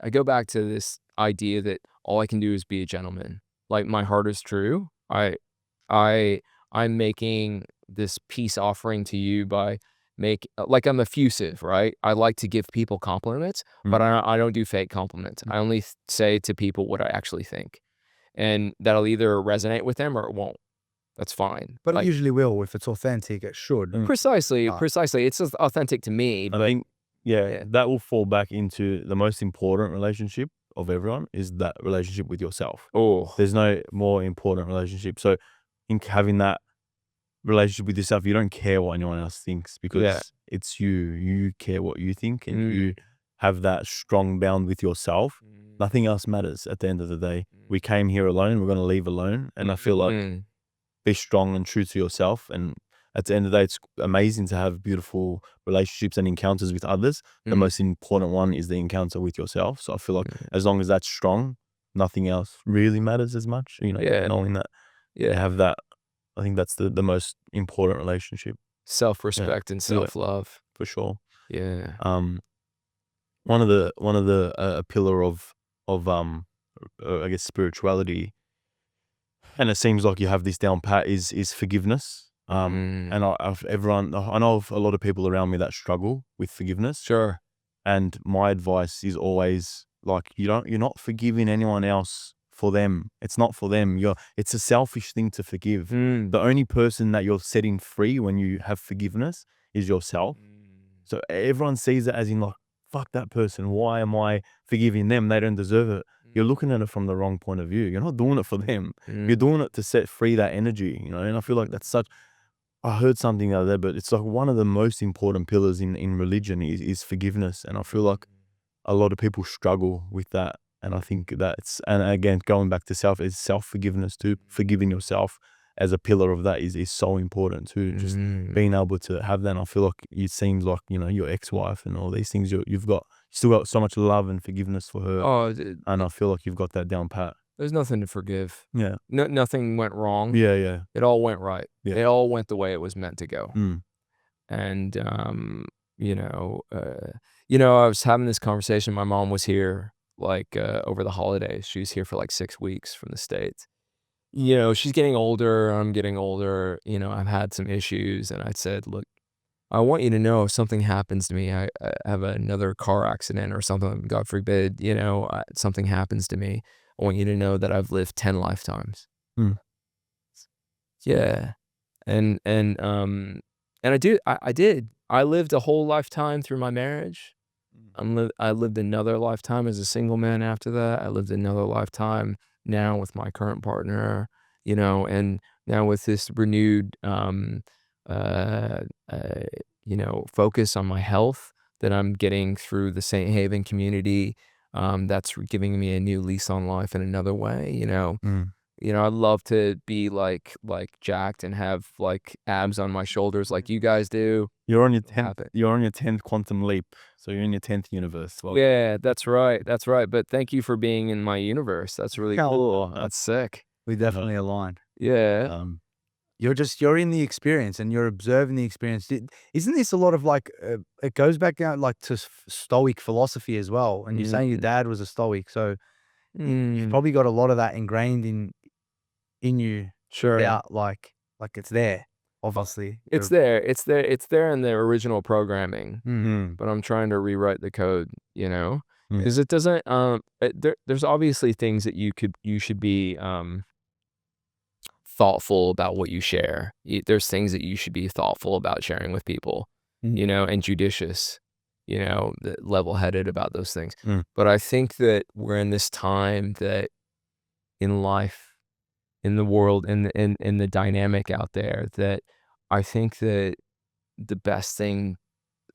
I go back to this idea that all I can do is be a gentleman. Like my heart is true. I I'm making this peace offering to you by like I'm effusive, right? I like to give people compliments, but I don't do fake compliments. I only say to people what I actually think, and that'll either resonate with them or it won't. That's fine. But it Like usually will. If it's authentic, it should. precisely, Ah. precisely. It's just authentic to me. I But think, yeah, Yeah. that will fall back into the most important relationship of everyone is that relationship with yourself. oh, There's no more important relationship. So, in having that relationship with yourself, you don't care what anyone else thinks because Yeah. it's you. You care what you think, and Mm. you have that strong bound with yourself. Nothing else matters at the end of the day. We came here alone. We're going to leave alone, and I feel like Mm. be strong and true to yourself. And at the end of the day, it's amazing to have beautiful relationships and encounters with others. The Mm. most important one is the encounter with yourself. So I feel like as long as that's strong, nothing else really matters as much. You know, Yeah. knowing that you Yeah. have that, I think that's the most important relationship Self-respect and self-love. for sure. Yeah. One of the a pillar of I guess spirituality, and it seems like you have this down pat, is forgiveness. Mm. And I know of a lot of people around me that struggle with forgiveness. Sure. And my advice is always like, you're not forgiving anyone else for them. It's not for them. It's a selfish thing to forgive. Mm. The only person that you're setting free when you have forgiveness is yourself. So everyone sees it as in like, fuck that person. Why am I forgiving them? They don't deserve it. You're looking at it from the wrong point of view. You're not doing it for them. You're doing it to set free that energy, you know? And I feel like that's such, I heard something the other day, but it's like one of the most important pillars in religion is forgiveness. And I feel like a lot of people struggle with that. And I think and again, going back to self-forgiveness too, forgiving yourself as a pillar of that is so important too. Just being able to have that. And I feel like it seems like, you know, your ex-wife and all these things, you've still got so much love and forgiveness for her. Oh, And I feel like you've got that down pat. there's nothing to forgive. Yeah. Nothing went wrong. Yeah. Yeah. It all went right. Yeah. It all went the way it was meant to go. Mm. And I was having this conversation. My mom was here like over the holidays. She was here for like 6 weeks from the States. You know, she's getting older. I'm getting older. You know, I've had some issues, and I said, look, I want you to know if something happens to me, I have another car accident or something, God forbid, you know, something happens to me. I want you to know that I've lived 10 lifetimes. Mm. Yeah. And I did. I lived a whole lifetime through my marriage. I lived another lifetime as a single man after that. I lived another lifetime now with my current partner, you know, and now with this renewed, uh, uh, you know, focus on my health that I'm getting through the St. Haven community, that's giving me a new lease on life in another way, you know. Mm. You know, I'd love to be like jacked and have like abs on my shoulders like you guys do. You're on your It'll 10th, happen. you're on your 10th quantum leap. So you're in your 10th universe. Well, Yeah, that's right. That's right. But thank you for being in my universe. That's really cool. That's sick. We uh, definitely aligned. Yeah. um, You're in the experience and you're observing the experience. Isn't this a lot of like, it goes back down like to Stoic philosophy as well. And you're saying your Mm, dad was a Stoic, so you've mm, probably got a lot of that ingrained in you sure. without like it's there, uh, obviously. It's there. It's there. It's there in the original programming, mm, but I'm trying to rewrite the code, you know? mm, Because it doesn't there's obviously things that you should be thoughtful about what you share. There's things that you should be thoughtful about sharing with people, Mm. you know, and judicious, you know, level-headed about those things. mm, But I think that we're in this time that in life, in the world, in the dynamic out there, that I think that the best thing,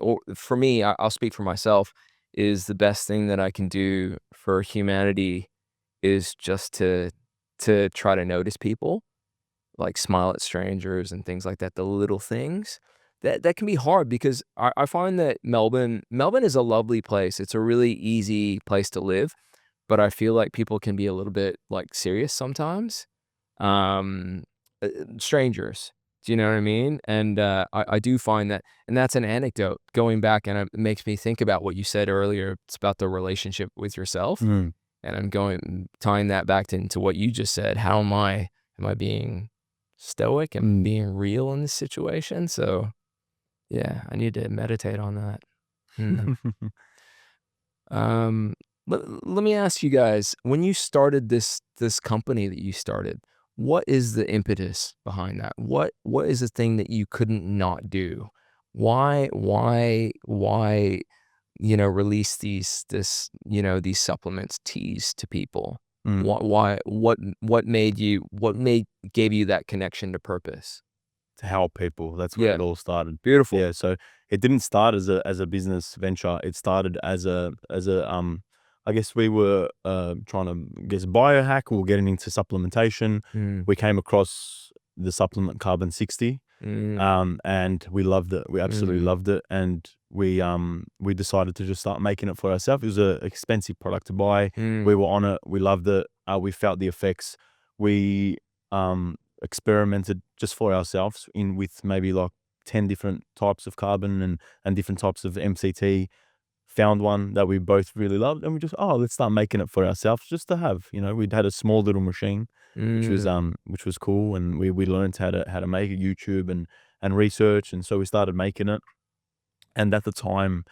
or for me, I'll speak for myself, is the best thing that I can do for humanity is just to try to notice people, like smile at strangers and things like that, the little things. That can be hard because I find that Melbourne is a lovely place. It's a really easy place to live, but I feel like people can be a little bit, like, serious sometimes. Um, Strangers, do you know what I mean? And, I do find that, and that's an anecdote going back, and it makes me think about what you said earlier. It's about the relationship with yourself, mm. and I'm tying that back into what you just said. How am I being stoic and being real in this situation? So, yeah, I need to meditate on that. Hmm. Um, let me ask you guys, when you started this company that you started, what is the impetus behind that? What is the thing that you couldn't not do? Why, you know, release these supplements, teas to people? Mm. What gave you that connection to purpose? To help people. That's where Yeah, it all started. beautiful. Yeah, so it didn't start as a business venture. It started as a I guess we were trying to guess biohack. We were getting into supplementation. Mm, We came across the supplement Carbon 60, mm, and we loved it. We absolutely mm, loved it, and we decided to just start making it for ourselves. It was an expensive product to buy. We mm, were on it. We loved it. We felt the effects. We experimented just for ourselves in with maybe like 10 different types of carbon and different types of MCT. Found one that we both really loved, and we just, oh, let's start making it for ourselves just to have. We'd had a small little machine, mm, which was cool, and we learned how to make it, YouTube and research, and so we started making it. And at the time,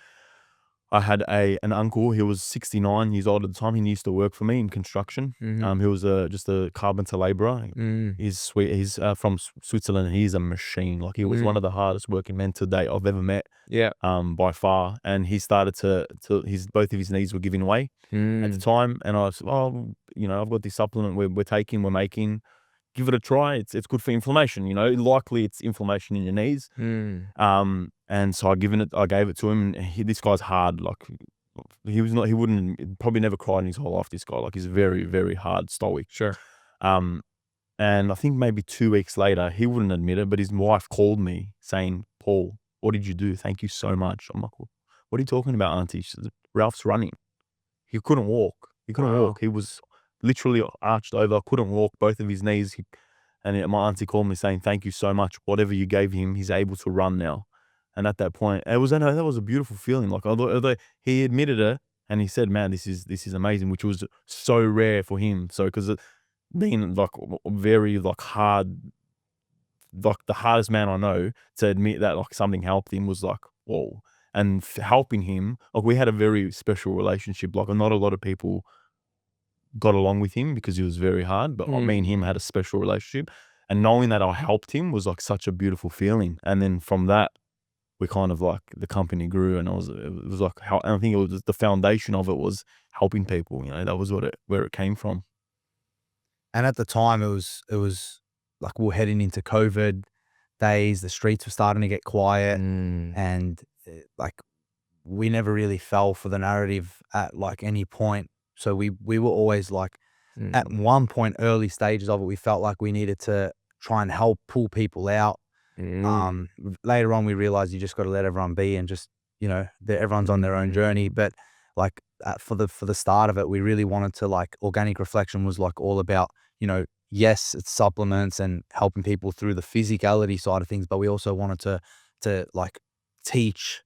I had an uncle. He was 69 years old at the time. He used to work for me in construction. mhm, He was just a carpenter laborer. mm, He's from Switzerland, and he's a machine. Like, he was one mm. of the hardest working men to date I've ever met, Yeah. by far. And he started to both of his knees were giving way at the Mm, time. And I was, oh, I've got this supplement we're taking, we're making. Give it a try. It's good for inflammation. Likely it's inflammation in your knees. mm, And so I gave it to him, and this guy's hard. Like, he wouldn't, he'd probably never cried in his whole life. This guy, like, he's very, very hard, stoic. sure. Um, and I think maybe 2 weeks later, he wouldn't admit it, but his wife called me saying, "Paul, what did you do? Thank you so much." I'm like, "What are you talking about, Auntie?" She says, "Ralph's running. He couldn't walk. He couldn't Wow. walk. He was literally arched over, couldn't walk, both of his knees." And my auntie called me saying, "Thank you so much. Whatever you gave him, he's able to run now." And at that point, that was a beautiful feeling. Like, although he admitted it, and he said, "Man, this is amazing," which was so rare for him. So, because being like very like hard, like the hardest man I know, to admit that like something helped him was like, whoa. And helping him, like, we had a very special relationship. Like, not a lot of people got along with him because he was very hard, but me and him had a Mm, special relationship. And knowing that I helped him was like such a beautiful feeling. And then from that, we kind of like, the company grew, and it was like how, and I think it was the foundation of it was helping people. That was where it came from. And at the time, it was like we were heading into COVID days. The streets were starting to get quiet, Mm, and like we never really fell for the narrative at like any point. So we were always like at mm, one point, early stages of it, we felt like we needed to try and help pull people out. mm, Later on, we realized you just got to let everyone be and just, everyone's on their own journey. mm, But like for the start of it, we really wanted to like organic reflection was like all about, yes, it's supplements and helping people through the physicality side of things, but we also wanted to like teach,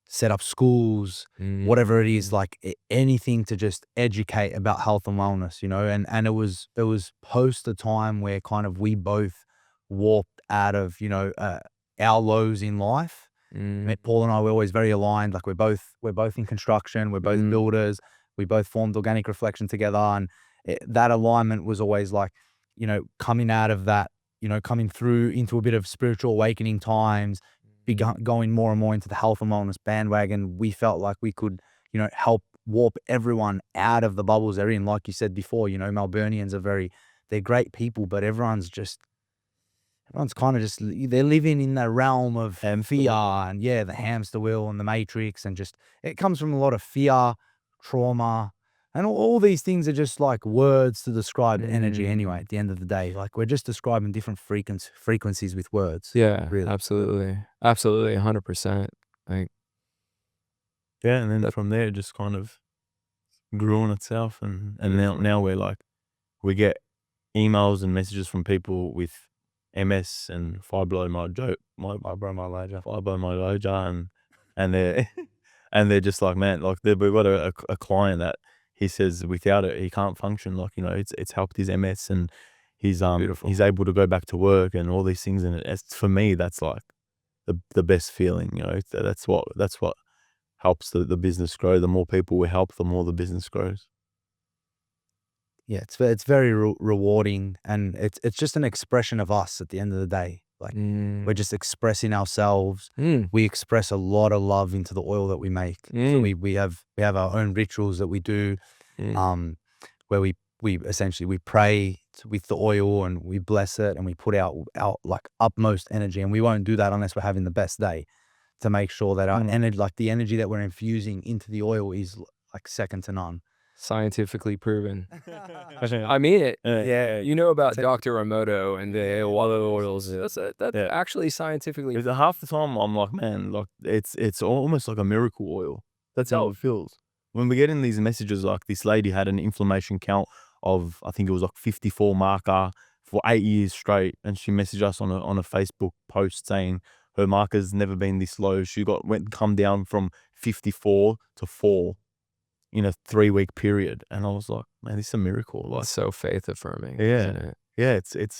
set up schools, whatever it is, mm. like anything to just educate about health and wellness, and it was post the time where kind of we both warped out of, our lows in life. I Mm, mean, Paul and I were always very aligned. Like we're both in construction, we're both mm, builders. We both formed Organic Reflection together, and that alignment was always like, coming out of that, coming through into a bit of spiritual awakening times, going more and more into the health and wellness bandwagon. We felt like we could, help warp everyone out of the bubbles they're in. Like you said before, Melburnians they're great people, but everyone's kind of just they're living in the realm of Hamster fear wheel. and the hamster wheel and the matrix, and just it comes from a lot of fear, trauma, and all these things are just like words to describe energy anyway. mm. At the end of the day, like we're just describing different frequencies with words, Yeah, really. absolutely. Absolutely, 100%. Like, Yeah, and then that from there, it just kind of grew on itself, and now beautiful. we're like we get emails and messages from people with MS and fibromyalgia, and they're and they're just like, man, like we've got a client that he says without it he can't function. Like it's helped his MS, and Beautiful. he's able to go back to work and all these things. And it's for me that's like the best feeling. That's what helps the business grow. The more people we help, the more the business grows. Yeah, it's very rewarding, and it's just an expression of us at the end of the day. Like we're Mm, just expressing ourselves. mm, We express a lot of love into the oil that we make. So mm, we have our own rituals that we do, mm. um, where we essentially we pray with the oil and we bless it and we put out our like utmost energy, and we won't do that unless we're having the best day, to make sure that our Mm. energy, like the energy that we're infusing into the oil, is like second to none. Scientifically proven. I mean it. Yeah. You know about Dr. Emoto and the oils. That's Yeah. actually scientifically Half the time I'm like, man, like it's almost like a miracle oil. That's how it feels. When we get in these messages, like this lady had an inflammation count of I think it was like 54 marker for 8 years straight, and she messaged us on a Facebook post saying her marker's never been this low. She come down from 54 to 4 in a 3-week period, and I was like, man, this is a miracle. Like, it's so faith affirming, isn't yeah, it? yeah, It's it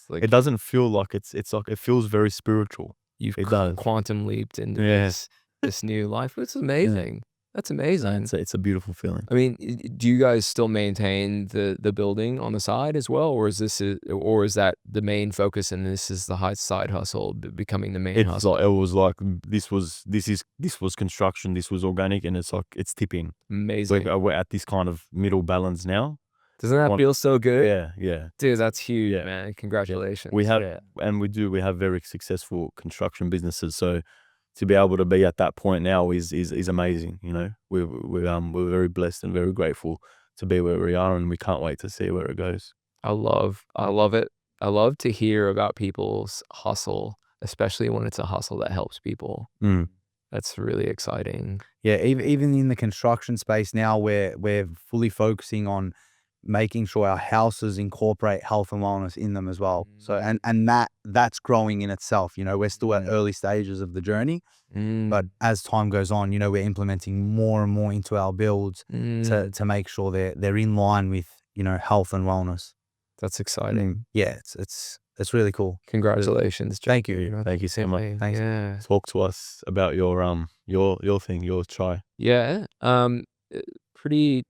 like doesn't feel like it's like it feels very spiritual. you've It does. quantum leaped into Yeah. this new life. It's Yeah. amazing. That's amazing. It's a beautiful feeling. I mean, do you guys still maintain the building on the side as well, or or is that the main focus and this is the high side hustle becoming the main It's hustle? like it was like this was construction, this was organic, and it's like it's tipping. Amazing. We're at this kind of middle balance now. Doesn't that One- feel so good? Yeah, yeah. Dude, that's huge, Yeah. man. Yeah. Congratulations. We have Yeah. and we have very successful construction businesses. So to be able to be at that point now is amazing. We're very blessed and very grateful to be where we are, and we can't wait to see where it goes. I love it. I love to hear about people's hustle, especially when it's a hustle that helps people. Mm. That's really exciting. Yeah, even in the construction space now, we're fully focusing on making sure our houses incorporate health and wellness in them as well. So and that's growing in itself. We're still at early stages of the journey, but Mm, as time goes on, we're implementing more and more into our builds mm, to make sure they're in line with, health and wellness. that's exciting. Yeah, it's really cool. Congratulations. Thank you. JP. Thank you so much. Definitely. Thanks. Yeah. Talk to us about your thing, your chai. Yeah. Pretty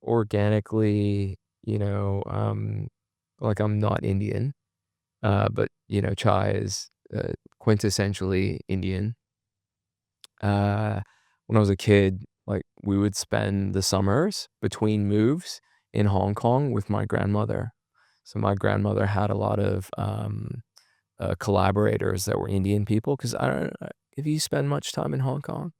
organically, like I'm not Indian, but chai is quintessentially Indian. When I was a kid, like we would spend the summers between moves in Hong Kong with my grandmother. So my grandmother had a lot of collaborators that were Indian people. Because I don't know if you spend much time in Hong Kong.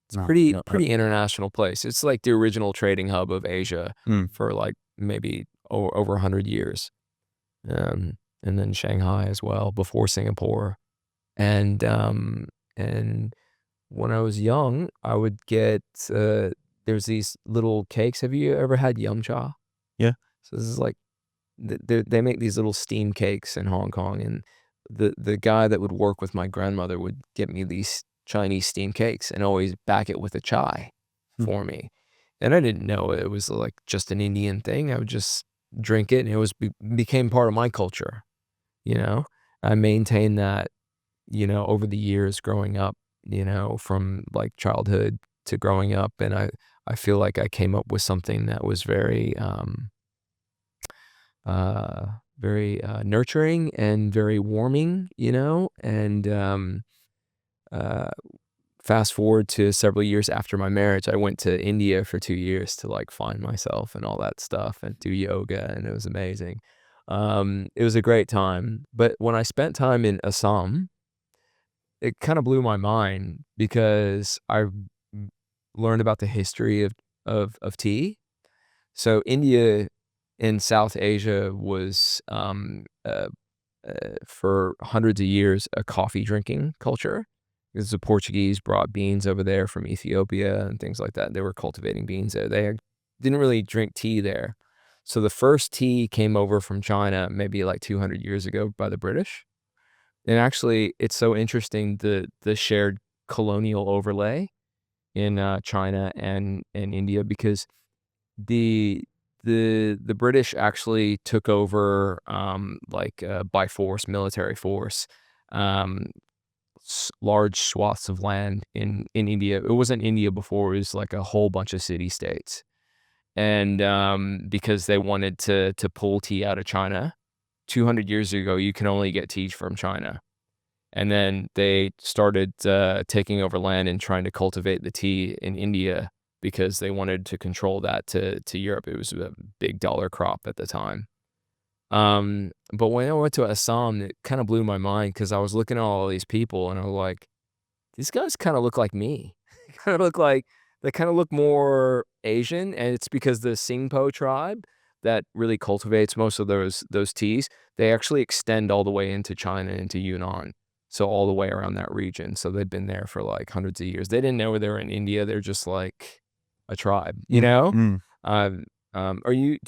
It's a No. No, pretty international place. It's like the original trading hub of Asia for like maybe over 100 years. And then Shanghai as well before Singapore. And when I was young, I would get there's these little cakes. Have you ever had yum cha? Yeah. So this is like they make these little steam cakes in Hong Kong, and the guy that would work with my grandmother would get me these Chinese steam cakes and always back it with a chai for me. And I didn't know it was like just an Indian thing. I would just drink it, and it was became part of my culture. You know, I maintained that, over the years growing up, from like childhood to growing up. And I feel like I came up with something that was very, very nurturing and very warming, and fast forward to several years after my marriage, I went to India for 2 years to like find myself and all that stuff and do yoga, and it was amazing. It was a great time. But when I spent time in Assam, it kind of blew my mind because I learned about the history of tea. So India in South Asia was for hundreds of years a coffee drinking culture, because the Portuguese brought beans over there from Ethiopia and things like that. They were cultivating beans there. They didn't really drink tea there. So the first tea came over from China maybe like 200 years ago by the British. And actually, it's so interesting, the shared colonial overlay in China and India, because the British actually took over by force, military force, um, large swaths of land in India. It wasn't India before; it was like a whole bunch of city states, and because they wanted to pull tea out of China. 200 years ago, you can only get tea from China. And then they started taking over land and trying to cultivate the tea in India because they wanted to control that to Europe. It was a big dollar crop at the time. But when I went to Assam, it kind of blew my mind because I was looking at all these people and I was like, these guys kind of look like me. They kind of look more Asian, and it's because the Singpo tribe that really cultivates most of those teas, they actually extend all the way into China, into Yunnan. So all the way around that region. So they've been there for like hundreds of years. They didn't know they were in India. They're just like a tribe, you know? Do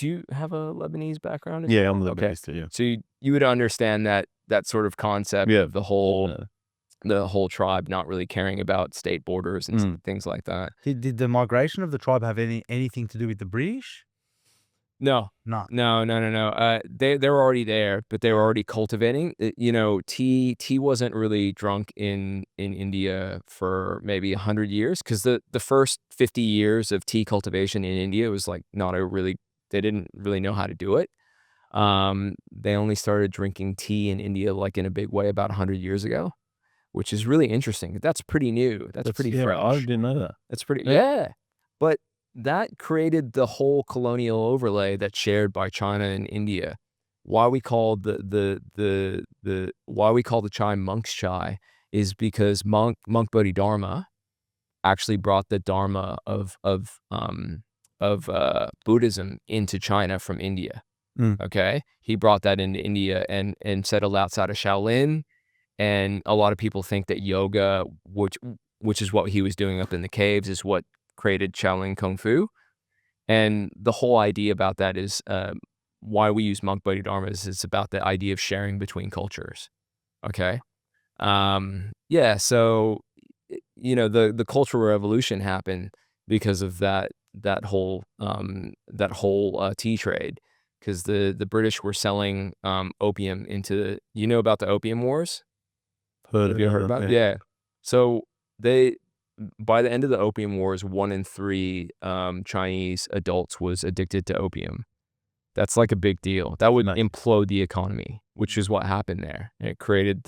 you have a Lebanese background? Yeah, I'm Okay. Lebanese too, yeah. So you would understand that sort of concept Yeah, of the whole tribe not really caring about state borders and things like that. Did the migration of the tribe have anything to do with the British? No. No. They were already there, but they were already cultivating. Tea wasn't really drunk in India for maybe 100 years, because the first 50 years of tea cultivation in India was like they didn't really know how to do it. They only started drinking tea in India like in a big way about 100 years ago, which is really interesting. That's pretty new. That's pretty fresh. I didn't know that. That's pretty, yeah. But that created the whole colonial overlay that's shared by China and India. Why we call why we call the chai monk's chai is because monk Bodhidharma actually brought the dharma of Buddhism into China from India. Okay, he brought that into India and settled outside of Shaolin. And a lot of people think that yoga, which is what he was doing up in the caves, is what created Shaolin Kung Fu. And the whole idea about that is why we use monk Bodhidharma is it's about the idea of sharing between cultures. Okay. Yeah. So, the Cultural Revolution happened because of that whole tea trade, because the British were selling opium into, about the Opium Wars? Have you heard about it? Yeah. So by the end of the Opium Wars, 1 in 3 Chinese adults was addicted to opium. That's like a big deal. That would implode the economy, which is what happened there. And it created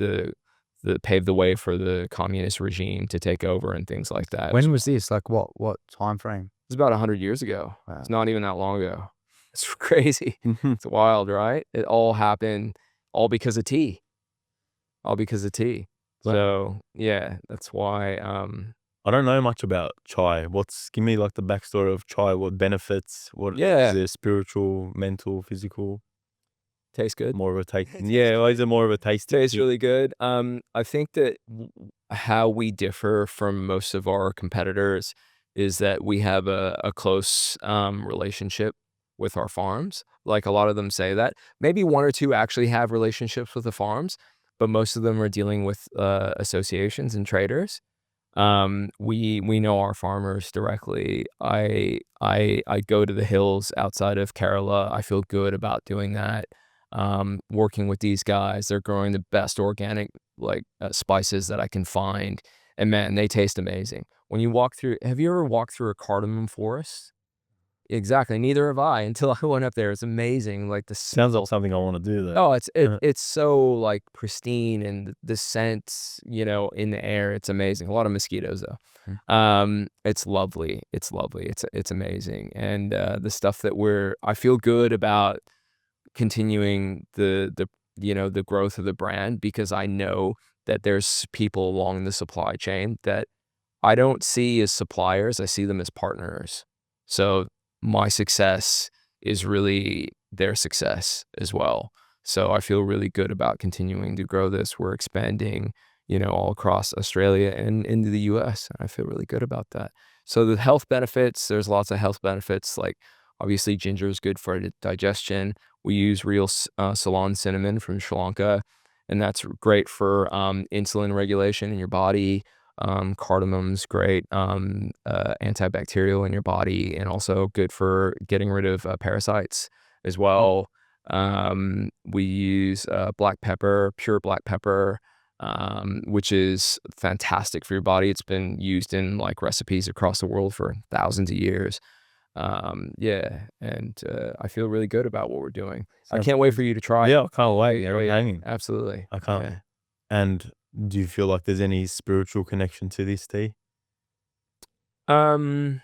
paved the way for the communist regime to take over and things like that. When was this? Like what time frame? It was about 100 years ago. Wow. It's not even that long ago. It's crazy. Mhm. It's wild, right? It all happened all because of tea. All because of tea. Wow. So, yeah, that's why, I don't know much about chai. Give me like the backstory of chai, what benefits, what is yeah, it spiritual, mental, physical, tastes good. more of a taste. Yeah, why is it more of a tasting Tastes thing? really good. I think that how we differ from most of our competitors is that we have a close relationship with our farms. Like a lot of them say that. Maybe one or two actually have relationships with the farms, but most of them are dealing with associations and traders. We know our farmers directly. I go to the hills outside of Kerala. I feel good about doing that. Working with these guys, they're growing the best organic spices that I can find, and man, they taste amazing. When you walk through, have you ever walked through a cardamom forest? Exactly. Neither have I until I went up there. It's amazing. Like the Sounds like smell. something I want to do though. Oh, Uh, it's so, like, pristine and the scents, in the air, it's amazing. A lot of mosquitoes, mm, though. It's lovely, it's lovely, it's amazing, and, the stuff that I feel good about continuing the growth of the brand because I know that there's people along the supply chain that I don't see as suppliers, I see them as partners. So my success is really their success as well. So I feel really good about continuing to grow this. We're expanding, all across Australia and into the US. I feel really good about that. So the health benefits, there's lots of health benefits. Like obviously ginger is good for digestion. We use real Ceylon cinnamon from Sri Lanka, and that's great for insulin regulation in your body. Cardamom's great, antibacterial in your body and also good for getting rid of parasites as mm, well. We use black pepper, pure black pepper, which is fantastic for your body. It's been used in like recipes across the world for thousands of years. Yeah, and I feel really good about what we're doing. I sounds can't wait good. for you to try it. Yeah, I can't wait. Oh Everyone's yeah, hanging. absolutely. I can't. Yeah. And do you feel like there's any spiritual connection to this tea? Um,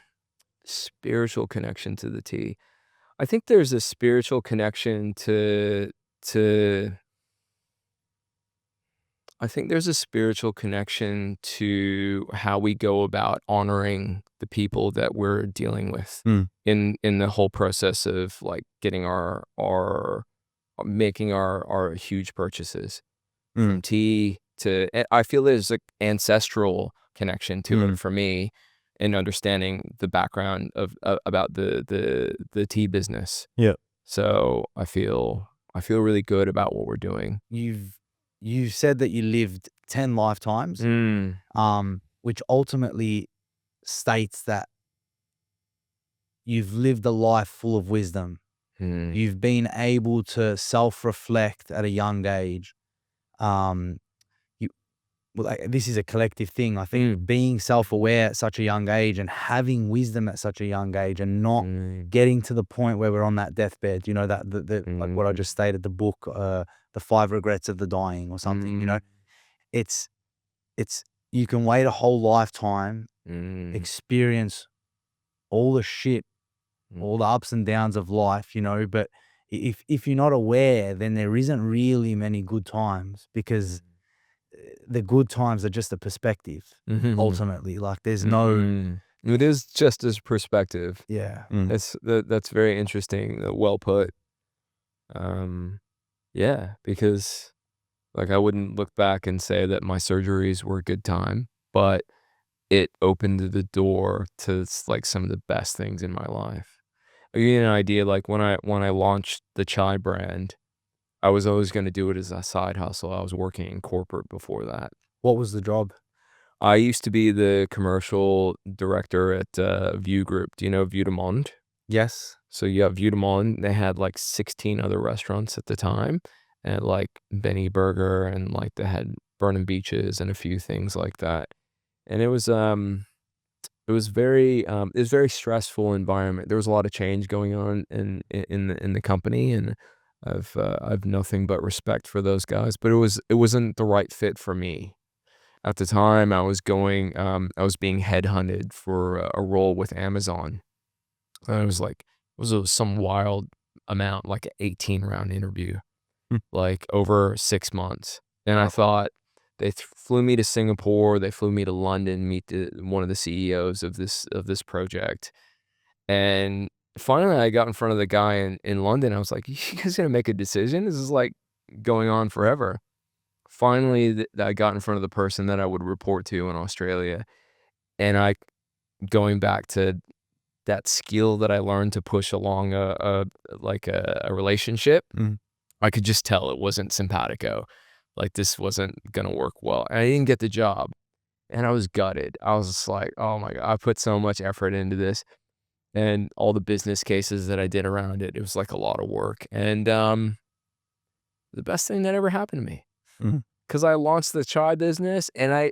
Spiritual connection to the tea. I think there's a spiritual connection to I think there's a spiritual connection to how we go about honoring the people that we're dealing with Mm, in the whole process of like getting our making our huge purchases mm, from tea to I feel there's an ancestral connection to it mm. for me in understanding the background of about the tea business. Yeah. So I feel really good about what we're doing. You've said that you lived 10 lifetimes, Mm. which ultimately states that you've lived a life full of wisdom. Mm. You've been able to self-reflect at a young age. Um, you well, this is a collective thing. I think Mm. being self-aware at such a young age and having wisdom at such a young age and not Mm. getting to the point where we're on that deathbed, that like what I Mm. just stated, the book, The 5 Regrets of the Dying or something, Mm. it's it's you can wait a whole lifetime, Mm. experience all the shit, Mm. all the ups and downs of life, but if you're not aware, then there isn't really many good times because the good times are just a perspective Mhm. ultimately. Like there's no Mhm. It is just as perspective. yeah. Mm. That's very interesting, well put. Um, yeah, because, like, I wouldn't look back and say that my surgeries were a good time, but it opened the door to like some of the best things in my life. I'll give you an idea, like when I launched the chai brand, I was always gonna do it as a side hustle. I was working in corporate before that. What was the job? I used to be the commercial director at View Group. Do you know Vue de Monde? Yes. So you have Vue de Monde. They had like 16 other restaurants at the time, and like Benny Burger, and like they had Burnham Beaches and a few things like that. And it was very stressful environment. There was a lot of change going on in the company, and I've nothing but respect for those guys. But it wasn't the right fit for me. At the time, I was being headhunted for a role with Amazon. And I was like, it was some wild amount, like an 18-round interview, Hmm. like over 6 months. And I Wow. thought they flew me to Singapore, they flew me to London, meet one of the CEOs of this project. And finally, I got in front of the guy in London. I was like, "You guys gonna make a decision? This is like going on forever." Finally, I got in front of the person that I would report to in Australia, and going back to that skill that I learned to push along a relationship, Mm. I could just tell it wasn't simpatico. Like, this wasn't gonna work well, and I didn't get the job, and I was gutted. I was just like, "Oh my god, I put so much effort into this." And all the business cases that I did around it, it was like a lot of work. And the best thing that ever happened to me, Mhm. because I launched the chai business, and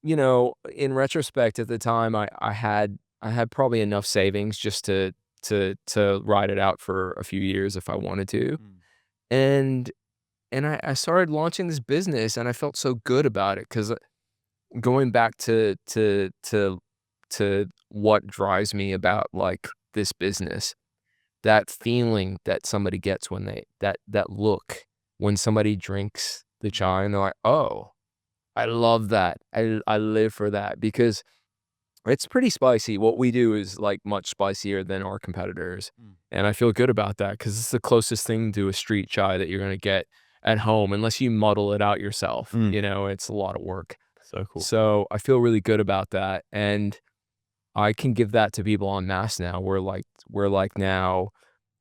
in retrospect, at the time, I had probably enough savings just to ride it out for a few years if I wanted to. Mm. And I started launching this business, and I felt so good about it because going back to what drives me about like this business, that feeling that somebody gets when that look when somebody drinks the chai and they're like, "Oh, I love that. I live for that," because it's pretty spicy. What we do is like much spicier than our competitors. Mm. And I feel good about that because it's the closest thing to a street chai that you're going to get at home, unless you muddle it out yourself. Mm. It's a lot of work. So cool. So I feel really good about that. And I can give that to people en masse now. We're like now,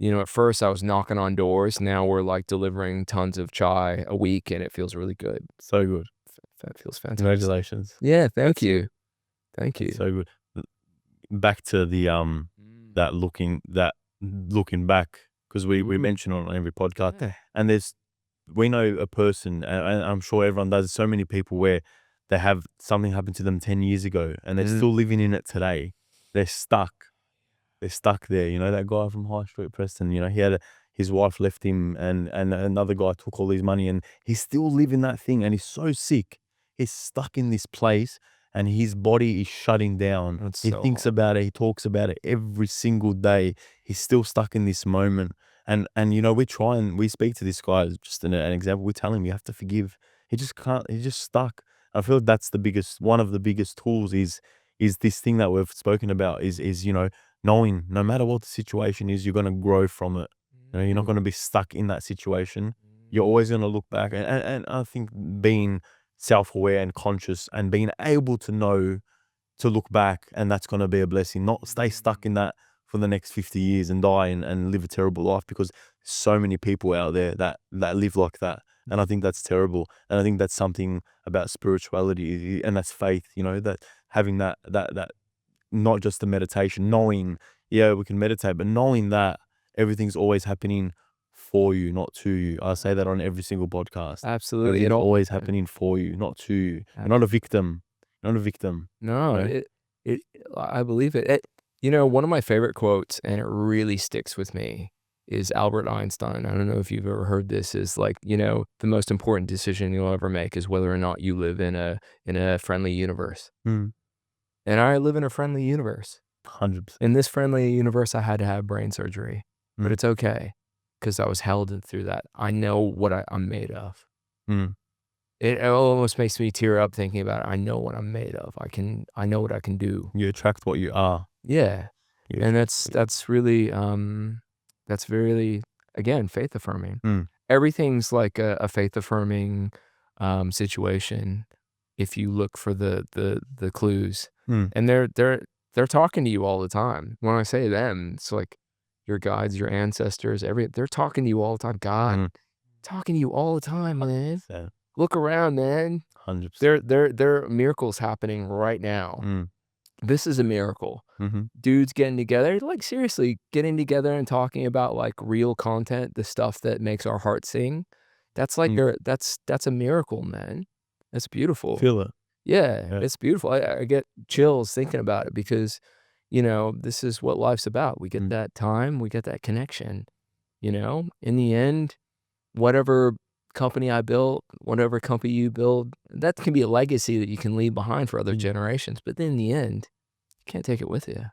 at first I was knocking on doors. Now we're like delivering tons of chai a week, and it feels really good. So good. That feels fantastic. Congratulations. Yeah, thank you. Thank you. So good. Back to the that looking back, because we Mhm. mention on every podcast, Yeah. and we know a person, and I'm sure everyone does. So many people where they have something happen to them 10 years ago, and they're Mhm. still living in it today. They're stuck. They're stuck there. That guy from High Street, Preston. His wife left him, and another guy took all his money, and he's still living that thing, and he's so sick. He's stuck in this place, and his body is shutting down. That's He so thinks hard. about it. He talks about it every single day. He's still stuck in this moment, and we speak to this guy as just an example. We tell him you have to forgive. He just can't. He's just stuck. I feel that's one of the biggest tools is this thing that we've spoken about is knowing no matter what the situation is, you're going to grow from it. You're not going to be stuck in that situation. You're always going to look back. And I think being self-aware and conscious and being able to know to look back, and that's going to be a blessing, not stay stuck in that for the next 50 years and die and live a terrible life, because so many people out there that live like that. And I think that's terrible. And I think that's something about spirituality, and that's faith, that having that not just the meditation, knowing, yeah, we can meditate, but knowing that everything's always happening for you, not to you. I say that on every single podcast. Absolutely. Everything's always happening for you, not to you. You're not a victim. You're not a victim. No, Right? I believe it. One of my favorite quotes, and it really sticks with me, is Albert Einstein. I don't know if you've ever heard this, is like, the most important decision you'll ever make is whether or not you live in a friendly universe. Mm. And I live in a friendly universe. 100%. In this friendly universe, I had to have brain surgery, but Mm. it's okay because I was held through that. I know what I'm made of. Mm. It almost makes me tear up thinking about it. I know what I'm made of. I know what I can do. You attract what you are. Yeah. You And attract that's really that's very, again, faith affirming. Mm. Everything's like a faith affirming situation if you look for the clues. Mm. And they're talking to you all the time. When I say them, it's like your guides, your ancestors, they're talking to you all the time. God Mm. talking to you all the time, man. So, Look around, man. 100%. There are miracles happening right now. Mm. This is a miracle. Mm-hmm. Dudes getting together, like seriously, getting together and talking about like real content, the stuff that makes our heart sing. That's like that's a miracle, man. That's beautiful. Feel it. Yeah, Yeah. it's beautiful. I get chills thinking about it because, this is what life's about. We get that time, we get that connection. In the end, whatever company I built, whatever company you build, that can be a legacy that you can leave behind for other generations. But then in the end, you can't take it with you.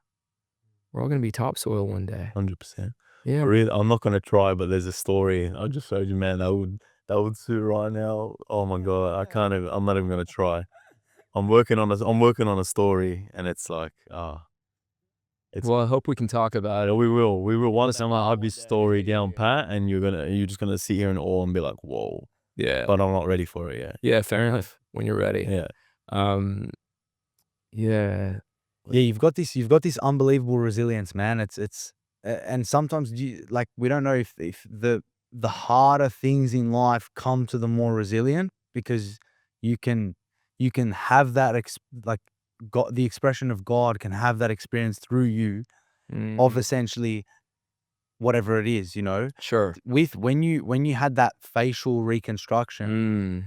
We're all going to be topsoil one day. 100%. Yeah. Really, I'm not gonna try, but there's a story. I just showed you, man. That would suit right now. Oh my god, I can't even. I'm not even gonna try. I'm working on a story, and it's like, it's. Well, I hope we can talk about Yeah, it. we will one time I'll have this story down pat, and you're just gonna sit here in awe and be like, whoa. Yeah. But I'm not ready for it yet. Yeah, fair enough. When you're ready. Yeah. Um, yeah. Yeah, you've got this unbelievable resilience, man. And sometimes like we don't know if the harder things in life come to the more resilient, because you can have that like God, the expression of God can have that experience through you of essentially whatever it is, you know. Sure. With when you had that facial reconstruction,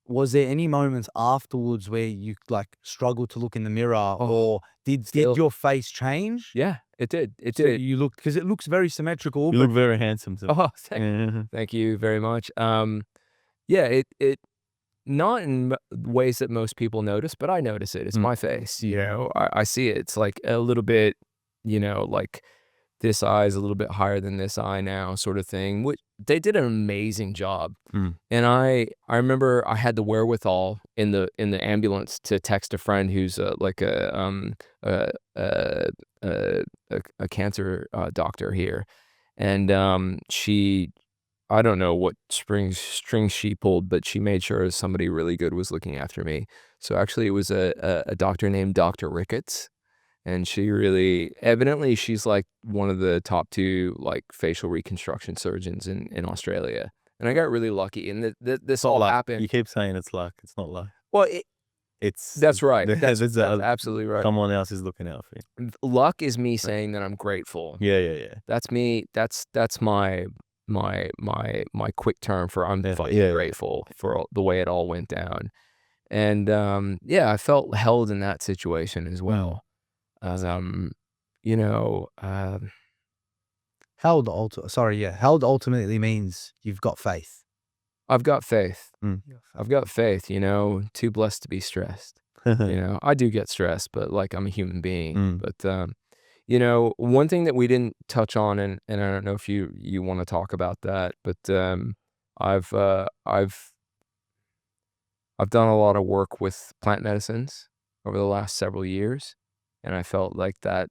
was there any moments afterwards where you like struggled to look in the mirror, or did still. your face change? Yeah, it did. It So did. you look, because it looks very symmetrical, You but look very handsome today. Oh, Yeah. thank you very much. Yeah, it not in ways that most people notice, but I notice it. It's my face, you know. I see it. It's like a little bit, you know, like this eye is a little bit higher than this eye now, sort of thing. Which they did an amazing job. And I remember I had the wherewithal in the ambulance to text a friend who's like a a, a, a cancer doctor here, and she, I don't know what strings she pulled, but she made sure somebody really good was looking after me. So actually, it was a doctor named Dr. Ricketts, and she really, evidently, she's like one of the top 2 like facial reconstruction surgeons in Australia. And I got really lucky, and this It's not all luck. happened. You keep saying it's luck. It's not luck. Well, It's that's right. There's That's absolutely right. someone else is looking out for you. Luck is me saying that I'm grateful. Yeah. That's me. That's my quick term for I'm fucking Yeah. grateful for the way it all went down. And yeah, I felt held in that situation as well. As you know, held ultimately means you've got faith. I've got faith. Mm. I've got faith, you know, too blessed to be stressed. You know, I do get stressed, but like I'm a human being. But you know, one thing that we didn't touch on, and I don't know if you want to talk about that, but I've done a lot of work with plant medicines over the last several years, and I felt like that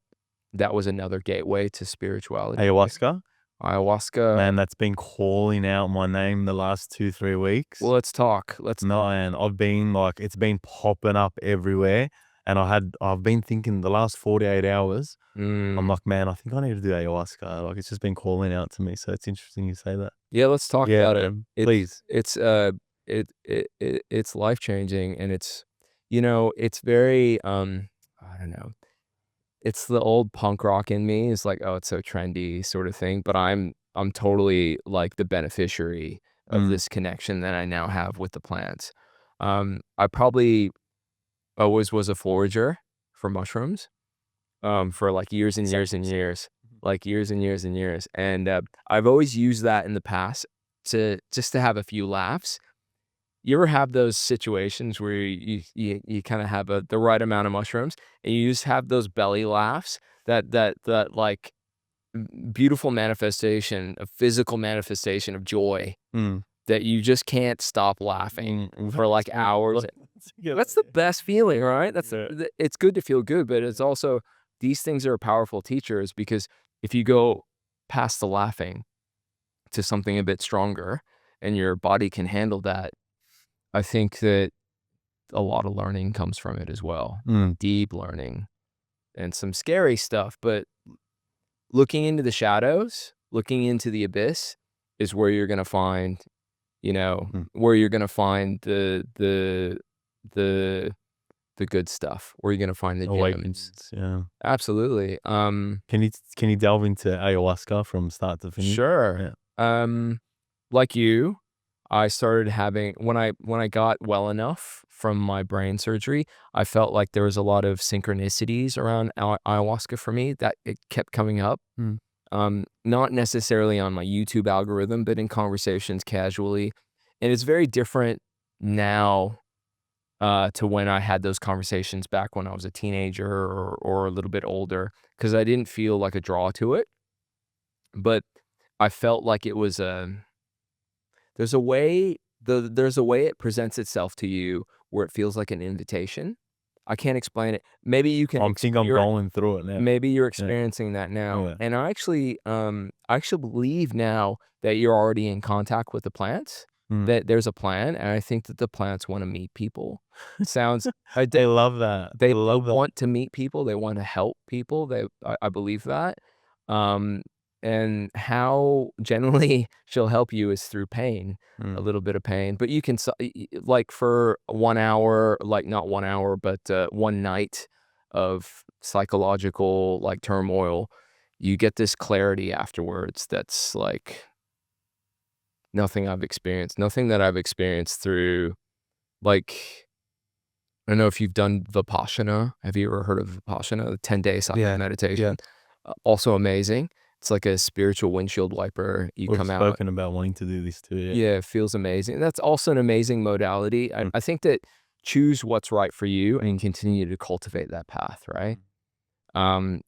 was another gateway to spirituality. Ayahuasca. Man, that's been calling out my name the last 2-3 weeks. Well, let's talk. Man, I've been like, it's been popping up everywhere, and I've been thinking the last 48 hours. I'm like, man, I think I need to do ayahuasca. Like, it's just been calling out to me. So it's interesting you say that. Yeah, let's talk about it. Please. It's life changing, and it's, you know, it's very I don't know. It's the old punk rock in me is like, oh, it's so trendy sort of thing, but I'm totally like the beneficiary of this connection that I now have with the plants. I probably always was a forager for mushrooms, for like years and years and years, like years and years and years. And I've always used that in the past to just to have a few laughs. You ever have those situations where you kind of have the right amount of mushrooms, and you just have those belly laughs, that like beautiful manifestation, a physical manifestation of joy, that you just can't stop laughing for like hours. That's the best feeling, right? It's good to feel good, but it's also, these things are powerful teachers, because if you go past the laughing to something a bit stronger and your body can handle that, I think that a lot of learning comes from it as well. Deep learning and some scary stuff, but looking into the shadows, looking into the abyss is where you're going to find, you know, where you're going to find the good stuff, where you're going to find the gems. Yeah. Absolutely. Can you delve into ayahuasca from start to finish? Sure. Yeah. Like you, I started having, when I got well enough from my brain surgery, I felt like there was a lot of synchronicities around ayahuasca for me, that it kept coming up. Not necessarily on my YouTube algorithm, but in conversations casually. And it's very different now to when I had those conversations back when I was a teenager or a little bit older, because I didn't feel like a draw to it. but I felt like it was there's a way there's a way it presents itself to you where it feels like an invitation. I can't explain it. Maybe you can I think I'm going through it now. maybe you're Yeah. experiencing that now. Yeah. And I actually believe now that you're already in contact with the plants, Mm. that there's a plan, and I think that the plants wanna meet people. Sounds I They love that. they They love that. want to meet people, they wanna help people, I believe that. Um, and how generally she'll help you is through pain, a Mm. little bit of pain, but you can like, for 1 hour, like, not 1 hour, but, 1 night of psychological, like, turmoil, you get this clarity afterwards that's, like, nothing that I've experienced through, like I don't know if you've done Vipassana. Have you ever heard of Vipassana? The 10-day silent Yeah. meditation. Also amazing. It's like a spiritual windshield wiper. You We've come out. spoken about wanting to do this too. Yeah. Yeah, it feels amazing. That's also an amazing modality. Mm. I think that choose what's right for you and continue to cultivate that path, right? Um,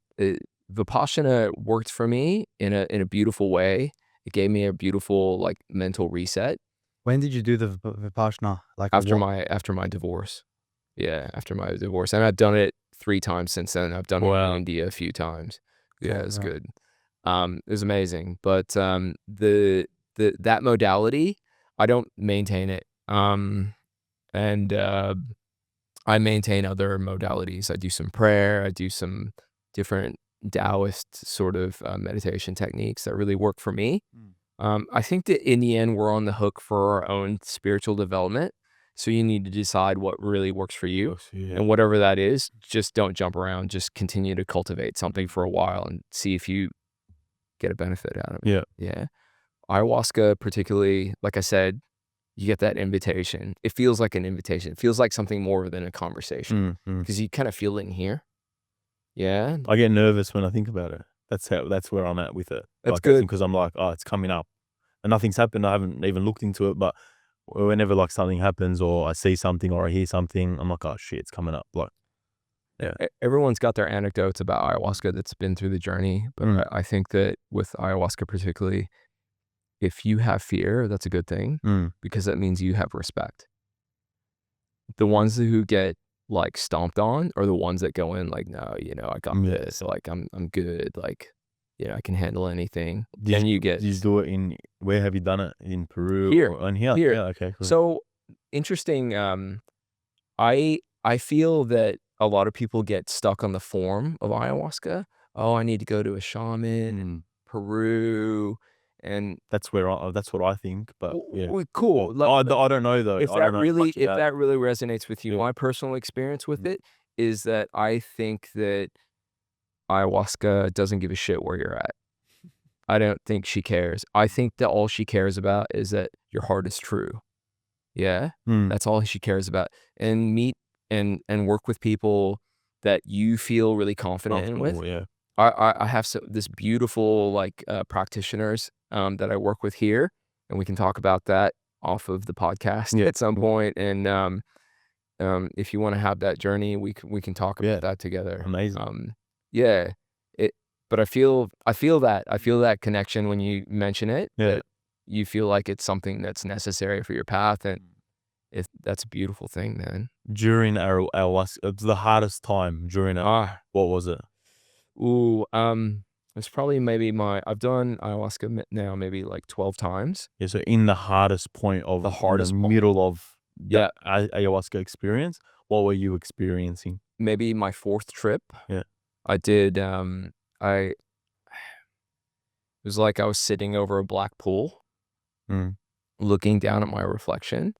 Vipassana worked for me in a beautiful way. It gave me a beautiful, like, mental reset When did you do the Vipassana? Like, what? after my divorce. Yeah, after my divorce, and I've done it 3 times since then. I've done it in Wow. India a few times. Yeah, Okay, it's right. good. It was amazing, but, that modality, I don't maintain it, and, I maintain other modalities. I do some prayer, I do some different Taoist sort of, meditation techniques that really work for me. Mm. I think that in the end, we're on the hook for our own spiritual development. So you need to decide what really works for you. Yeah. And whatever that is, just don't jump around. Just continue to cultivate something for a while and see if you get a benefit out of it. Yeah. Yeah. Ayahuasca, particularly, like I said, you get that invitation. It feels like an invitation. It feels like something more than a conversation Mm. because you kind of feel it in here. Yeah. I get nervous when I think about it. That's where I'm at with it. That's Like, good. because I'm like, oh, it's coming up, and nothing's happened. I haven't even looked into it, but whenever like something happens, or I see something, or I hear something, I'm like, oh shit, it's coming up. Like, yeah. Everyone's got their anecdotes about ayahuasca that's been through the journey, but Mm. I think that with ayahuasca particularly, if you have fear, that's a good thing Mm. because that means you have respect. The ones who get, like, stomped on are the ones that go in like, "No, I got Yeah. this, like, I'm good, like, I can handle anything." Did And you, you get did you do it in, where have you done it? In Peru here, or in here? here. Yeah. Okay. Cool. So, interesting, I feel that a lot of people get stuck on the form of ayahuasca. "Oh, I need to go to a shaman in Mm. Peru," and That's what I think. But yeah. cool. I don't know though. I don't know much If about it. that really resonates with you, Yeah. my personal experience with Mm. it is that I think that ayahuasca doesn't give a shit where you're at. I don't think she cares. I think that all she cares about is that your heart is true. Yeah? Mm. That's all she cares about. And meet and work with people that you feel really confident in with. Comfortable. Yeah. I have this beautiful, like, practitioners, that I work with here, and we can talk about that off of the podcast Yeah. at some point, and, if you wanna have that journey, we can talk Yeah. about that together. Amazing. Yeah, it but I feel that connection when you mention it, Yeah. that you feel like it's something that's necessary for your path, and that's a beautiful thing, man. During ayahuasca, it's the hardest time during it. Ah, What was it? ooh, it's probably maybe I've done ayahuasca now maybe like 12 times. Yeah. So in the hardest point of The hardest in the point. middle of Yeah, that ayahuasca experience, what were you experiencing? maybe my 4th trip. Yeah. I did, it was like I was sitting over a black pool, Mm. looking down at my reflection,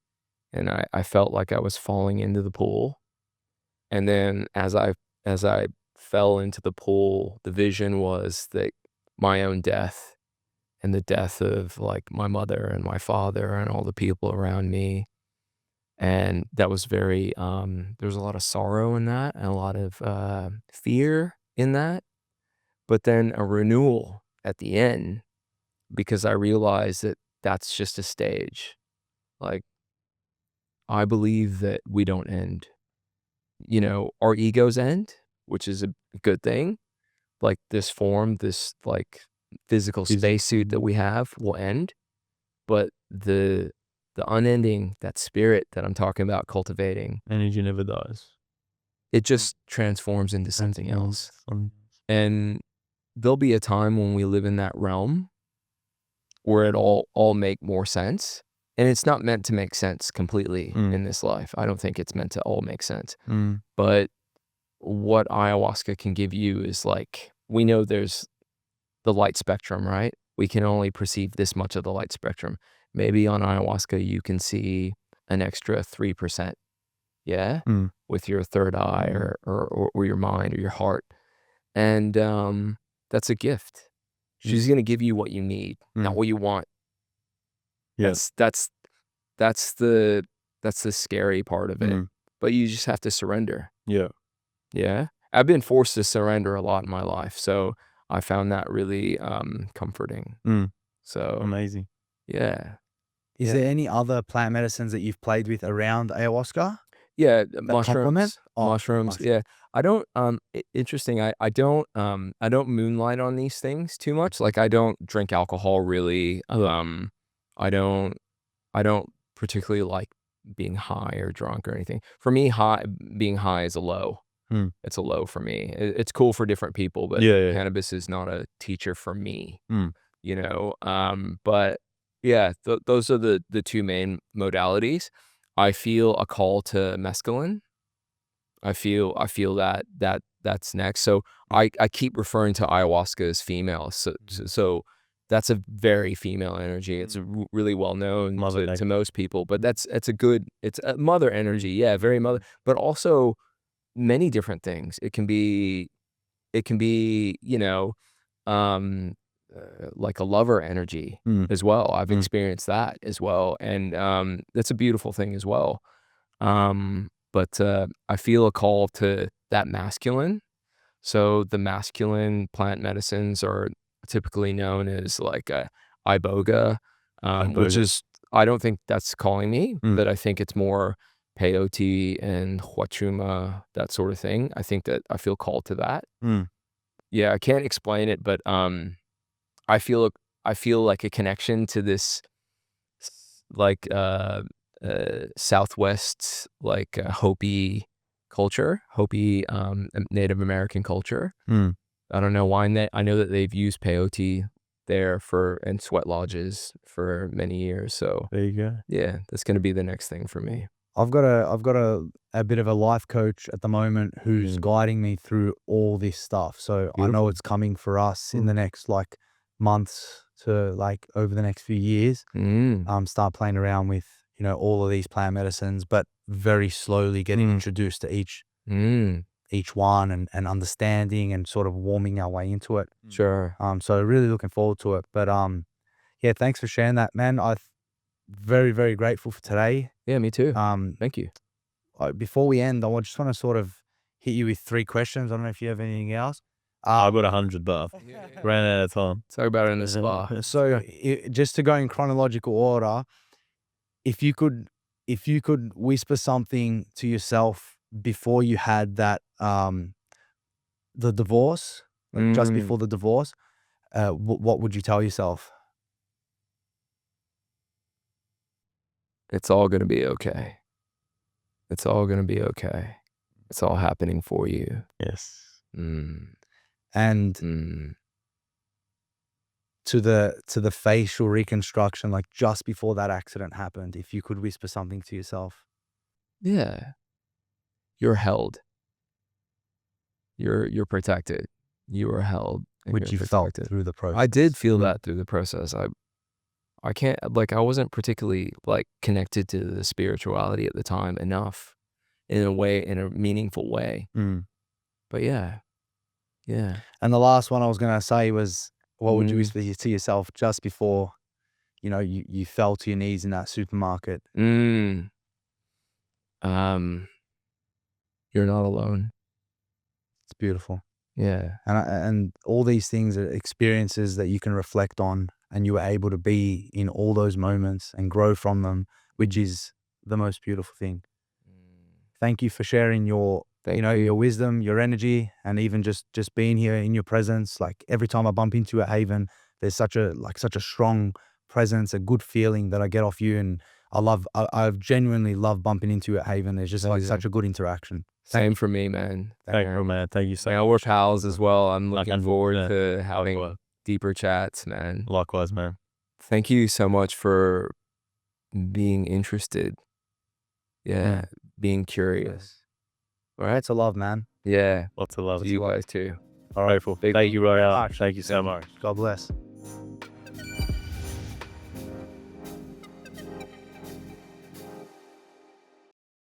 and I felt like I was falling into the pool. And then as I fell into the pool, the vision was that my own death and the death of, like, my mother and my father and all the people around me. And that was very, there was a lot of sorrow in that and a lot of, fear in that, but then a renewal at the end because I realized that that's just a stage. Like, I believe that we don't end. Our egos end, which is a good thing. Like, this form, this, like, physical spacesuit that we have will end, but the unending, that spirit that I'm talking about cultivating, Energy never dies. it just transforms into something else. On- And there'll be a time when we live in that realm where it all make more sense. And it's not meant to make sense completely in this life. I don't think it's meant to all make sense. But what ayahuasca can give you is like, we know there's the light spectrum, right? We can only perceive this much of the light spectrum. Maybe on ayahuasca, you can see an extra 3%. Yeah. With your third eye or your mind or your heart. And that's a gift. She's going to give you what you need, not what you want. Yes. That's the scary part of it. But you just have to surrender. Yeah. Yeah. I've been forced to surrender a lot in my life. So I found that really comforting. So Amazing. yeah. Is there any other plant medicines that you've played with around ayahuasca? Yeah, That complement? mushrooms. Oh, Mushrooms. Yeah. I don't interesting. I don't moonlight on these things too much. Like I don't drink alcohol really. I don't particularly like being high or drunk or anything. For me, being high is a low. It's a low for me. It's cool for different people, but Yeah. cannabis is not a teacher for me. You know, but yeah, those are the two main modalities. I feel a call to mescaline. I feel that's next. So I keep referring to ayahuasca as female. So that's a very female energy. It's really well known to most people, but it's a mother energy. Yeah, very mother, but also many different things. It can be, you know, like a lover energy as well. I've experienced that as well. And that's a beautiful thing as well. But I feel a call to that masculine. So the masculine plant medicines are typically known as like iboga, which is, I don't think that's calling me, but I think it's more peyote and huachuma, that sort of thing. I think that I feel called to that. Yeah, I can't explain it, but I feel like a connection to this like Southwest, like Hopi culture, Hopi Native American culture. I don't know why. I know that they've used peyote there and sweat lodges for many years. So There you go. yeah, that's going to be the next thing for me. I've got a bit of a life coach at the moment who's guiding me through all this stuff. So I know it's coming for us in the next like months to like over the next few years. Start playing around with, you know, all of these plant medicines, but very slowly getting introduced to each one and understanding and sort of warming our way into it. Sure. So really looking forward to it. But yeah, thanks for sharing that, man. Very, very grateful for today. Yeah, me too. Thank you. Before we end, I just want to sort of hit you with 3 questions. I don't know if you have anything else. I've got 100, but ran out of time. Talk about it in the spa. So just to go in chronological order, if you could whisper something to yourself before you had that the divorce, like just before the divorce, what would you tell yourself? It's all going to be okay. It's all going to be okay. It's all happening for you. Yes. And to the facial reconstruction, like just before that accident happened, if you could whisper something to yourself. Yeah. You're held. You're protected. You are held. Which you felt through the process. I did feel that through the process. I can't, like, I wasn't particularly like connected to the spirituality at the time enough in a meaningful way. But yeah. And the last one I was going to say was, what would you whisper to yourself just before, you know, you fell to your knees in that supermarket? You're not alone. It's beautiful. Yeah. And all these things are experiences that you can reflect on, and you were able to be in all those moments and grow from them, which is the most beautiful thing. Thank you for sharing your Thank your you. wisdom, your energy, and even just being here in your presence. Like every time I bump into you at Haven, there's such a strong presence, a good feeling that I get off you, and I've genuinely loved bumping into you at Haven. There's just like Amazing. such a good interaction. Same for me, man. Thank you, man. Thank you so Yeah, much. we're pals as well. I'm Like, looking forward yeah. to having Likewise. deeper chats, man. Likewise, man. Thank you so much for being interested. Yeah, being curious. All right. It's a love, man. Yeah. Lots of love. You guys too. All right, cool. Big Thank you, Royale. Alright. Thank you so much. God bless.